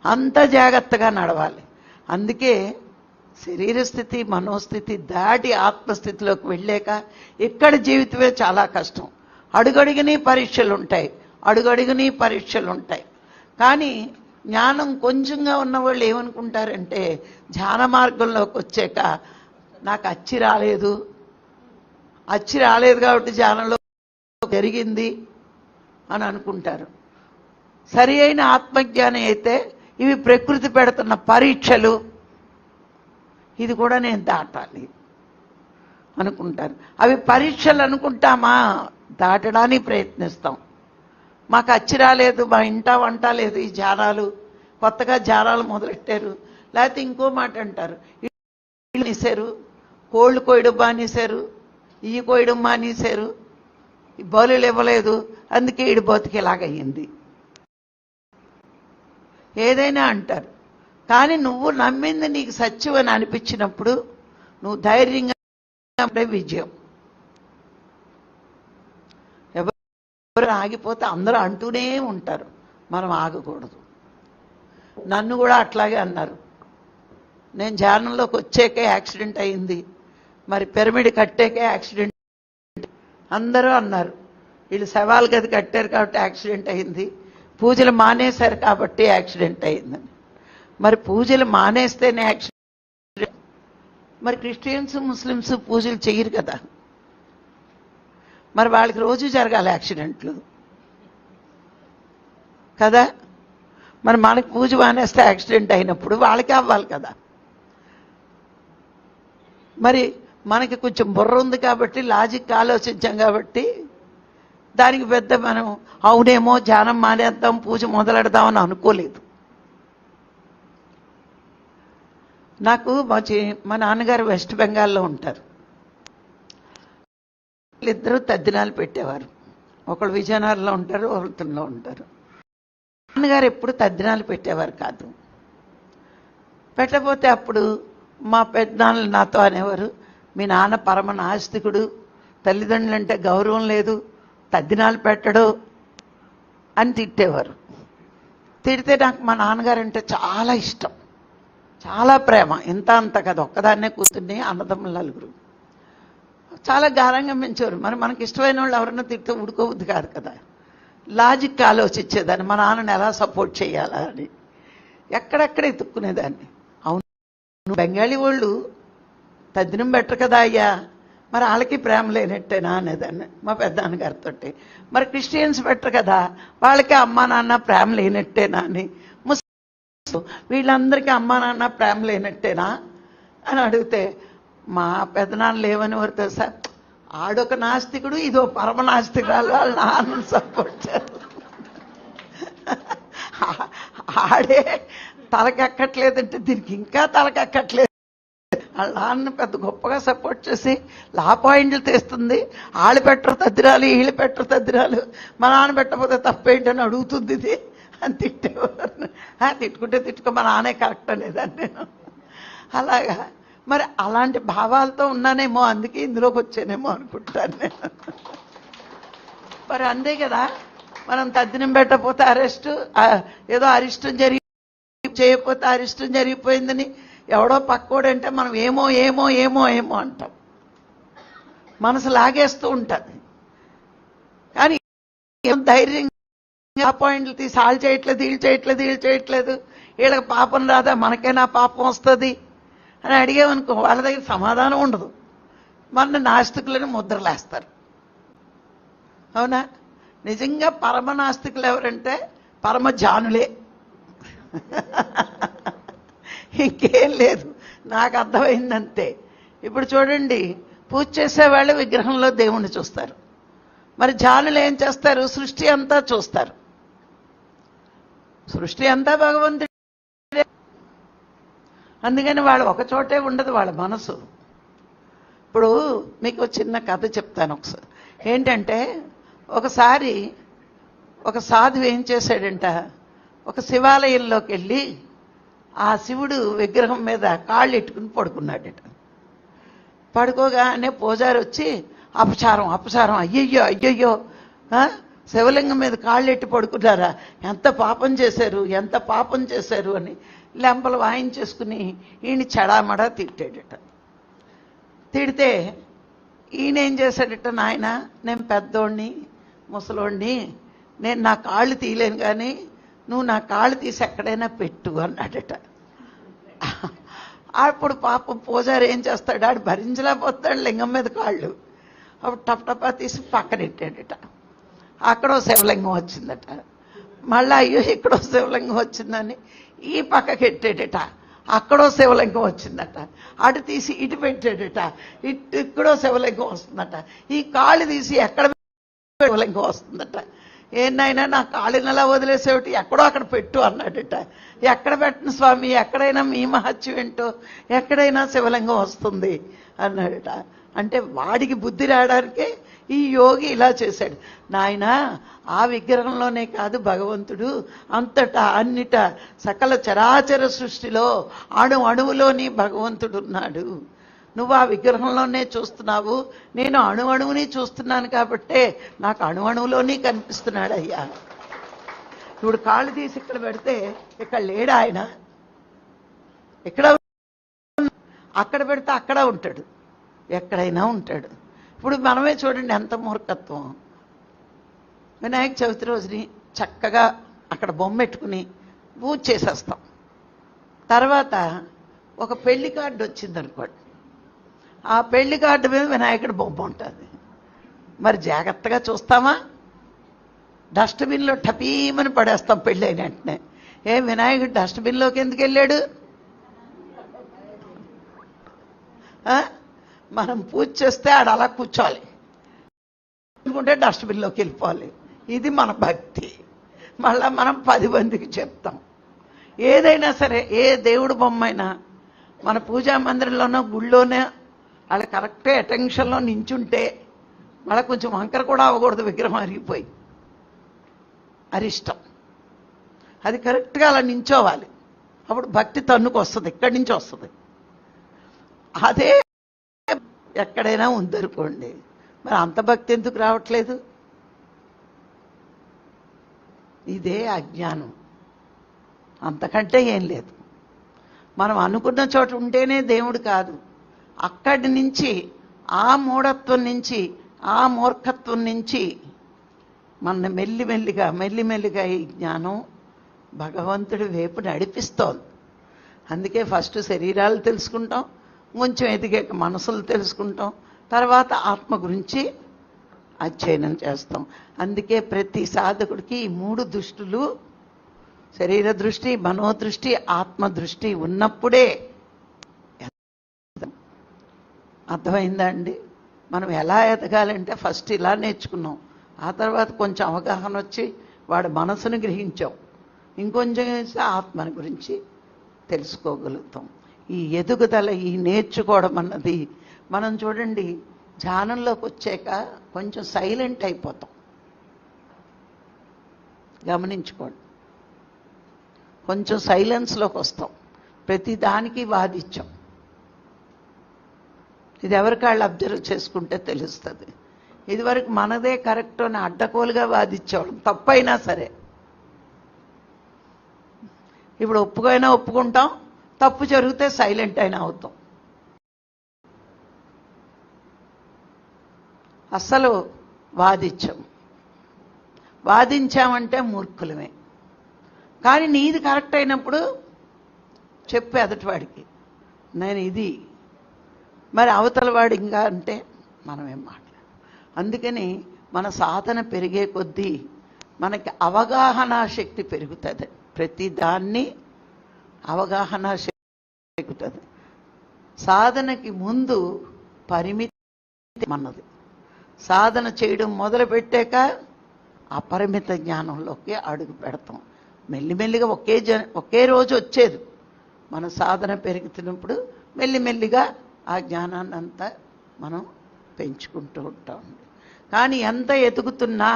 అంత జాగ్రత్తగా నడవాలి. అందుకే శరీర స్థితి మనోస్థితి దాటి ఆత్మస్థితిలోకి వెళ్ళాక ఇక్కడ జీవితమే చాలా కష్టం. అడుగడుగుని పరీక్షలు ఉంటాయి, అడుగడుగుని పరీక్షలు ఉంటాయి. కానీ జ్ఞానం కొంచెంగా ఉన్నవాళ్ళు ఏమనుకుంటారంటే ధ్యాన మార్గంలోకి వచ్చాక నాకు అచ్చి రాలేదు కాబట్టి ధ్యానంలో జరిగింది అని అనుకుంటారు. సరి అయిన ఆత్మజ్ఞానం అయితే ఇవి ప్రకృతి పెడుతున్న పరీక్షలు, ఇది కూడా నేను దాటాలి అనుకుంటారు. అవి పరీక్షలు అనుకుంటామా, దాటడానికి ప్రయత్నిస్తాం. మాకు అచ్చి రాలేదు, మా ఇంట వంట లేదు, ఈ ధ్యానాలు కొత్తగా ధ్యానాలు మొదలెట్టారు. లేకపోతే ఇంకో మాట అంటారు, మానేశారు, కోళ్ళు కోయడం మానేశారు, ఇవి కోయడం మానేశారు, బలులు ఇవ్వలేదు, అందుకే ఈడు బతికేలాగయ్యింది, ఏదైనా అంటారు. కానీ నువ్వు నమ్మింది నీకు సత్యం అని అనిపించినప్పుడు నువ్వు ధైర్యంగా విజయం. ఎవరు ఆగిపోతే అందరూ అంటూనే ఉంటారు, మనం ఆగకూడదు. నన్ను కూడా అట్లాగే అన్నారు. నేను ధ్యానంలోకి వచ్చాకే యాక్సిడెంట్ అయింది, మరి పిరమిడ్ కట్టాకే యాక్సిడెంట్. అందరూ అన్నారు వీళ్ళు శవాల గది కట్టారు కాబట్టి యాక్సిడెంట్ అయింది, పూజలు మానేశారు కాబట్టి యాక్సిడెంట్ అయిందని. మరి పూజలు మానేస్తేనే యాక్సిడెంట్. మరి క్రిస్టియన్స్ ముస్లిమ్స్ పూజలు చెయ్యరు కదా, మరి వాళ్ళకి రోజు జరగాలి యాక్సిడెంట్లు కదా. మరి మనకి పూజ మానేస్తే యాక్సిడెంట్ అయినప్పుడు వాళ్ళకి అవ్వాలి కదా. మరి మనకి కొంచెం బుర్ర ఉంది కాబట్టి, లాజిక్ ఆలోచించాం కాబట్టి దానికి పెద్ద మనం అవునేమో ధ్యానం మానేద్దాం పూజ మొదలెడదామని అనుకోలేదు. నాకు మా నాన్నగారు వెస్ట్ బెంగాల్లో ఉంటారు. వీళ్ళిద్దరూ తద్దినాలు పెట్టేవారు, ఒకళ్ళు విజయనగరంలో ఉంటారు, ఒకళ్ళలో ఉంటారు. నాన్నగారు ఎప్పుడు తద్దినాలు పెట్టేవారు కాదు. పెట్టకపోతే అప్పుడు మా పెద్దనాన్నలు నాతో అనేవారు, మీ నాన్న పరమ నాస్తికుడు, తల్లిదండ్రులంటే గౌరవం లేదు, తద్దినాలు పెట్టడు అని తిట్టేవారు. తిడితే నాకు మా నాన్నగారు అంటే చాలా ఇష్టం, చాలా ప్రేమ. ఇంత అంత కదా, ఒక్కదాన్నే కూతుర్ని, అన్నదమ్ములు నలుగురు, చాలా గారంగా పెంచేవారు. మరి మనకి ఇష్టమైన వాళ్ళు ఎవరన్నా తిడితే ఉడుకోవద్దు కాదు కదా. లాజిక్ ఆలోచించేదాన్ని, మా నాన్నని ఎలా సపోర్ట్ చేయాలా అని ఎక్కడెక్కడ ఎత్తుక్కునేదాన్ని. అవును, బెంగాలీ వాళ్ళు తద్దినం బెటర్ కదా అయ్యా, మరి వాళ్ళకి ప్రేమ లేనట్టేనా అనేదాన్ని మా పెద్దనాన్నగారితో. మరి క్రిస్టియన్స్ బెటర్ కదా, వాళ్ళకి అమ్మా నాన్న ప్రేమ లేనట్టేనా అని. ముస్లిమ్స్ వీళ్ళందరికీ అమ్మా నాన్న ప్రేమ లేనట్టేనా అని అడిగితే మా పెద్దనాన్నలు ఏమనేవారు తెలుసా, ఆడొక నాస్తికుడు, ఇదో పరమ నాస్తికురాలు, వాళ్ళ నాన్నను సపోర్ట్ చేస్తారు. ఆడే తలకెక్కట్లేదంటే దీనికి ఇంకా తలకెక్కట్లేదు. వాళ్ళ నాన్న పెద్ద గొప్పగా సపోర్ట్ చేసి లా పాయింట్లు తీస్తుంది. వాళ్ళు పెట్టరు తద్దిరాలు, వీళ్ళు పెట్టరు తద్దిరాలు, మా నాన్న పెట్టకపోతే తప్పేంటని అడుగుతుంది ఇది అని తిట్టేవారు. తిట్టుకుంటే తిట్టుకో, మా నాన్నే కరెక్ట్ అనేదాన్ని నేను. అలాగా మరి అలాంటి భావాలతో ఉన్నానేమో, అందుకే ఇందులోకి వచ్చానేమో అనుకుంటాను నేను. మరి అంతే కదా, మనం తద్దినం పెట్టకపోతే అరెస్టు, ఏదో అరిష్టం చేయకపోతే అరిష్టం జరిగిపోయిందని ఎవడో పక్కోడంటే మనం ఏమో ఏమో ఏమో ఏమో అంటాం, మనసు లాగేస్తూ ఉంటుంది. కానీ ధైర్యంగా పాయింట్లు తీసి వాళ్ళు చేయట్లేదు, వీళ్ళు చేయట్లేదు, వీళ్ళకి పాపం రాదా, మనకైనా పాపం వస్తుంది అని అడిగామనుకో, వాళ్ళ దగ్గర సమాధానం ఉండదు. మన నాస్తికులని ముద్రలేస్తారు. అవునా? నిజంగా పరమ నాస్తికులు ఎవరంటే పరమ జానులే, ఇంకేం లేదు. నాకు అర్థమైందంతే. ఇప్పుడు చూడండి, పూజ చేసేవాళ్ళు విగ్రహంలో దేవుణ్ణి చూస్తారు, మరి జానులు ఏం చేస్తారు, సృష్టి అంతా చూస్తారు. సృష్టి అంతా భగవంతుడు, అందుకని వాళ్ళు ఒక చోటే ఉండదు వాళ్ళ మనసు. ఇప్పుడు మీకు చిన్న కథ చెప్తాను ఒకసారి. ఏంటంటే ఒకసారి ఒక సాధువు ఏం చేశాడంట, ఒక శివాలయంలోకి వెళ్ళి ఆ శివుడు విగ్రహం మీద కాళ్ళు ఎట్టుకుని పడుకున్నాడట. పడుకోగానే పూజారి వచ్చి అపచారం, అయ్యయ్యో శివలింగం మీద కాళ్ళు ఎట్టి పడుకున్నారా, ఎంత పాపం చేశారు అని లెంపలు వాయించేసుకుని ఈయన చెడామడా తిట్టాడట. తిడితే ఈయన ఏం చేశాడట, నాయన నేను పెద్దోడిని, ముసలోడిని, నేను నా కాళ్ళు తీయలేను కానీ నువ్వు నా కాళ్ళు తీసి ఎక్కడైనా పెట్టు అన్నాడట. అప్పుడు పాపం పూజారి ఏం చేస్తాడు, ఆడు భరించలేకపోతాడు లింగం మీద కాళ్ళు. అప్పుడు టపటపా తీసి పక్కనెట్టాడట. అక్కడో శివలింగం వచ్చిందట. మళ్ళీ అయ్యో ఇక్కడో శివలింగం వచ్చిందని ఈ పక్కకి ఎట్టాడట. అక్కడో శివలింగం వచ్చిందట. అటు తీసి ఇటు పెట్టాడట. ఇక్కడో శివలింగం వస్తుందట. ఈ కాళ్ళు తీసి ఎక్కడ శివలింగం వస్తుందట. ఏనైనా నా కాళ్ళని అలా వదిలేసేవిటి, ఎక్కడో అక్కడ పెట్టు అన్నాడట. ఎక్కడ పెట్టను స్వామి, ఎక్కడైనా మీ మహత్యం ఏంటో, ఎక్కడైనా శివలింగం వస్తుంది అన్నాడట. అంటే వాడికి బుద్ధి రావడానికే ఈ యోగి ఇలా చేశాడు. నాయన ఆ విగ్రహంలోనే కాదు భగవంతుడు, అంతటా అన్నిట సకల చరాచర సృష్టిలో అణువులోని భగవంతుడు ఉన్నాడు. నువ్వు ఆ విగ్రహంలోనే చూస్తున్నావు, నేను అణువుని చూస్తున్నాను కాబట్టే నాకు అణువులోనే కనిపిస్తున్నాడు అయ్యా. ఇప్పుడు కాళ్ళు తీసి ఇక్కడ పెడితే ఇక్కడ లేడా ఆయన, ఇక్కడ అక్కడ పెడితే అక్కడ ఉంటాడు, ఎక్కడైనా ఉంటాడు. ఇప్పుడు మనమే చూడండి ఎంత మూర్ఖత్వం. వినాయక చవితి రోజుని చక్కగా అక్కడ బొమ్మ పెట్టుకుని పూజ చేసేస్తాం. తర్వాత ఒక పెళ్లి కార్డు వచ్చిందనుకోండి, ఆ పెళ్లి కార్డు మీద వినాయకుడి బొమ్మ ఉంటుంది. మరి జాగ్రత్తగా చూస్తామా? డస్ట్బిన్లో టపీమని పడేస్తాం పెళ్ళి అయిన వెంటనే. వినాయకుడు డస్ట్బిన్లోకి ఎందుకు వెళ్ళాడు? మనం పూజ చేస్తే ఆడ అలా కూర్చోవాలి, అనుకుంటే డస్ట్బిన్లోకి వెళ్ళిపోవాలి. ఇది మన భక్తి. మళ్ళా మనం 10 మందికి చెప్తాం. ఏదైనా సరే, ఏ దేవుడు బొమ్మ అయినా మన పూజా మందిరంలోనో గుళ్ళోనే వాళ్ళ కరెక్ట్గా అటెన్షన్లో నించుంటే మళ్ళీ కొంచెం వంకర కూడా అవ్వకూడదు, విగ్రహం అరిగిపోయి. అరిష్టం. అది కరెక్ట్గా అలా నించోవాలి. అప్పుడు భక్తి తన్నుకు వస్తుంది, ఇక్కడి నుంచి వస్తుంది. అదే ఎక్కడైనా ఉందనుకోండి, మరి అంత భక్తి ఎందుకు రావట్లేదు? ఇదే అజ్ఞానం, అంతకంటే ఏం లేదు. మనం అనుకున్న చోట ఉంటేనే దేవుడు కాదు. అక్కడి నుంచి, ఆ మూఢత్వం నుంచి, ఆ మూర్ఖత్వం నుంచి మన మెల్లిమెల్లిగా ఈ జ్ఞానం భగవంతుడి వైపు నడిపిస్తోంది. అందుకే ఫస్ట్ శరీరాలు తెలుసుకుంటాం, కొంచెం ఎదిగాక మనసులు తెలుసుకుంటాం, తర్వాత ఆత్మ గురించి అధ్యయనం చేస్తాం. అందుకే ప్రతి సాధకుడికి ఈ 3 దృష్టులు, శరీర దృష్టి, మనోదృష్టి, ఆత్మ దృష్టి ఉన్నప్పుడే. అర్థమైందా అండి? మనం ఎలా ఎదగాలంటే ఫస్ట్ ఇలా నేర్చుకున్నాం, ఆ తర్వాత కొంచెం అవగాహన వచ్చి వాడి మనసును గ్రహించాం, ఇంకొంచెం ఆత్మని గురించి తెలుసుకోగలుగుతాం. ఈ ఎదుగుదల, ఈ నేర్చుకోవడం అన్నది మనం చూడండి, ధ్యానంలోకి వచ్చాక కొంచెం సైలెంట్ అయిపోతాం. గమనించుకోండి, కొంచెం సైలెన్స్లోకి వస్తాం. ప్రతి దానికి వాదించాం. ఇది ఎవరికాళ్ళు అబ్జర్వ్ చేసుకుంటే తెలుస్తుంది. ఇదివరకు మనదే కరెక్ట్ అని అడ్డకోలుగా వాదించేవాళ్ళం, తప్పైనా సరే. ఇప్పుడు ఒప్పుకుంటాం, తప్పు జరిగితే సైలెంట్ అయినా అవుతాం. అస్సలు వాదించామంటే మూర్ఖులమే. కానీ నీది కరెక్ట్ అయినప్పుడు చెప్పు ఎదటివాడికి, నేను ఇది, మరి అవతల వాడు ఇంకా అంటే మనమేం మాట్లాడాలి. అందుకని మన సాధన పెరిగే కొద్దీ మనకి అవగాహన శక్తి పెరుగుతుంది. ప్రతి దాన్ని అవగాహన శక్తి పెరుగుతుంది. సాధనకి ముందు పరిమితి అన్నది. సాధన చేయడం మొదలుపెట్టాక అపరిమిత జ్ఞానంలోకి అడుగు పెడతాం. మెల్లిమెల్లిగా ఒకే రోజు వచ్చేది. మన సాధన పెరుగుతున్నప్పుడు మెల్లిమెల్లిగా ఆ జ్ఞానాన్ని అంతా మనం పెంచుకుంటూ ఉంటాం. కానీ ఎంత ఎదుగుతున్నా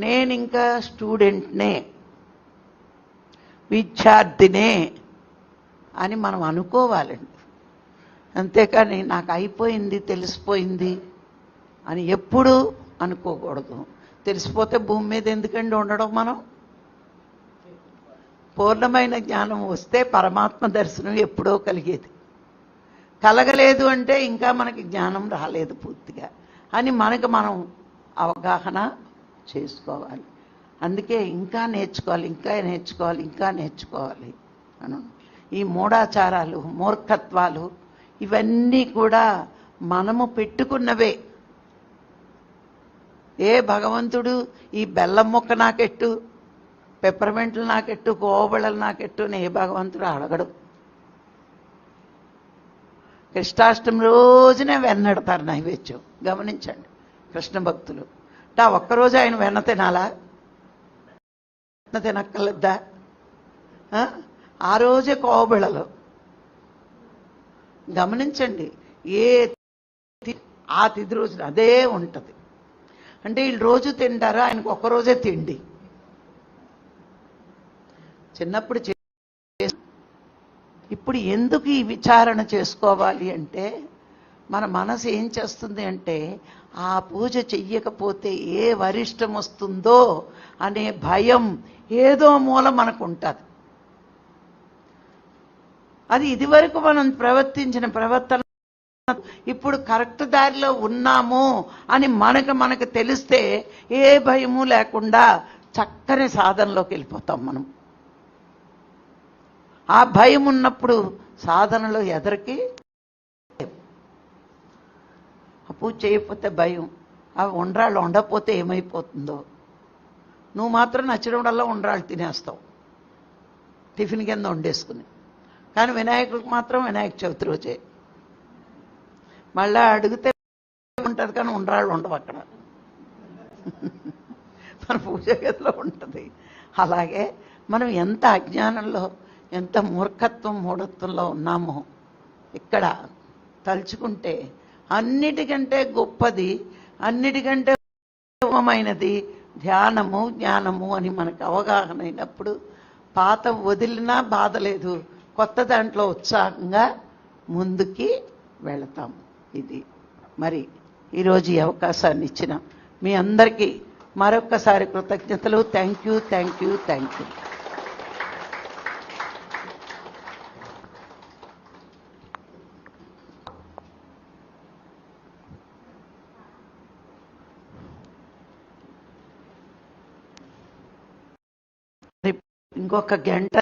నేను ఇంకా స్టూడెంట్నే, విద్యార్థినే అని మనం అనుకోవాలండి. అంతేకాని నాకు అయిపోయింది, తెలిసిపోయింది అని ఎప్పుడూ అనుకోకూడదు. తెలిసిపోతే భూమి మీద ఎందుకండి ఉండడం? మనం పూర్ణమైన జ్ఞానం వస్తే పరమాత్మ దర్శనం ఎప్పుడో కలిగేది. కలగలేదు అంటే ఇంకా మనకి జ్ఞానం రాలేదు పూర్తిగా అని మనకు మనం అవగాహన చేసుకోవాలి. అందుకే ఇంకా నేర్చుకోవాలి, ఇంకా నేర్చుకోవాలి, ఇంకా నేర్చుకోవాలి అను. ఈ మూఢాచారాలు, మూర్ఖత్వాలు ఇవన్నీ కూడా మనము పెట్టుకున్నవే. ఏ భగవంతుడు ఈ బెల్లం ముక్క నాకెట్టు, పెప్పర్మెంట్లు నాకెట్టు, కోబళ్ళలు నాకెట్టు అని ఏ భగవంతుడు అడగడు. కృష్ణాష్టమి రోజునే వెన్నెడతారు నైవేద్యం. గమనించండి కృష్ణ భక్తులు. ఒక్కరోజు ఆయన వెన్న తినాలా? తినక్కర్లేద్దా? ఆ రోజే కోబిళ్ళలు. గమనించండి, ఏ ఆ తిథి రోజున అదే ఉంటుంది. అంటే వీళ్ళు రోజు తింటారు, ఆయనకు ఒక్కరోజే తిండి. చిన్నప్పుడు ఇప్పుడు ఎందుకు ఈ విచారణ చేసుకోవాలి అంటే, మన మనసు ఏం చేస్తుంది అంటే, ఆ పూజ చెయ్యకపోతే ఏ వరిష్టం వస్తుందో అనే భయం ఏదో మూల మనకు ఉంటుంది. అది ఇదివరకు మనం ప్రవర్తించిన ప్రవర్తన ఇప్పుడు కరెక్ట్ దారిలో ఉన్నాము అని మనకు తెలిస్తే ఏ భయము లేకుండా చక్కని సాధనలోకి వెళ్ళిపోతాం మనం. ఆ భయం ఉన్నప్పుడు సాధనలో ఎదరికి పూజ చేయకపోతే భయం, అవి ఉండ్రాళ్ళు ఉండకపోతే ఏమైపోతుందో. నువ్వు మాత్రం నచ్చినప్పుడల్లా ఉండ్రాళ్ళు తినేస్తావు టిఫిన్ కింద వండేసుకుని. కానీ వినాయకుడికి మాత్రం వినాయక చవితి రోజే. మళ్ళీ అడిగితే ఉంటుంది కానీ ఉండ్రాళ్ళు ఉండవు అక్కడ. మన పూజ గదిలో ఉంటుంది. అలాగే మనం ఎంత అజ్ఞానంలో, ఎంత మూర్ఖత్వం, మూఢత్వంలో ఉన్నామో ఇక్కడ తలుచుకుంటే అన్నిటికంటే గొప్పది, అన్నిటికంటే ఉత్తమమైనది ధ్యానము, జ్ఞానము అని మనకు అవగాహన అయినప్పుడు పాత వదిలినా బాధ లేదు, కొత్త దాంట్లో ఉత్సాహంగా ముందుకి వెళతాము. ఇది మరి ఈరోజు ఈ అవకాశాన్ని ఇచ్చిన మీ అందరికీ మరొక్కసారి కృతజ్ఞతలు. Thank you, thank you, thank you. ఇంకొక గంట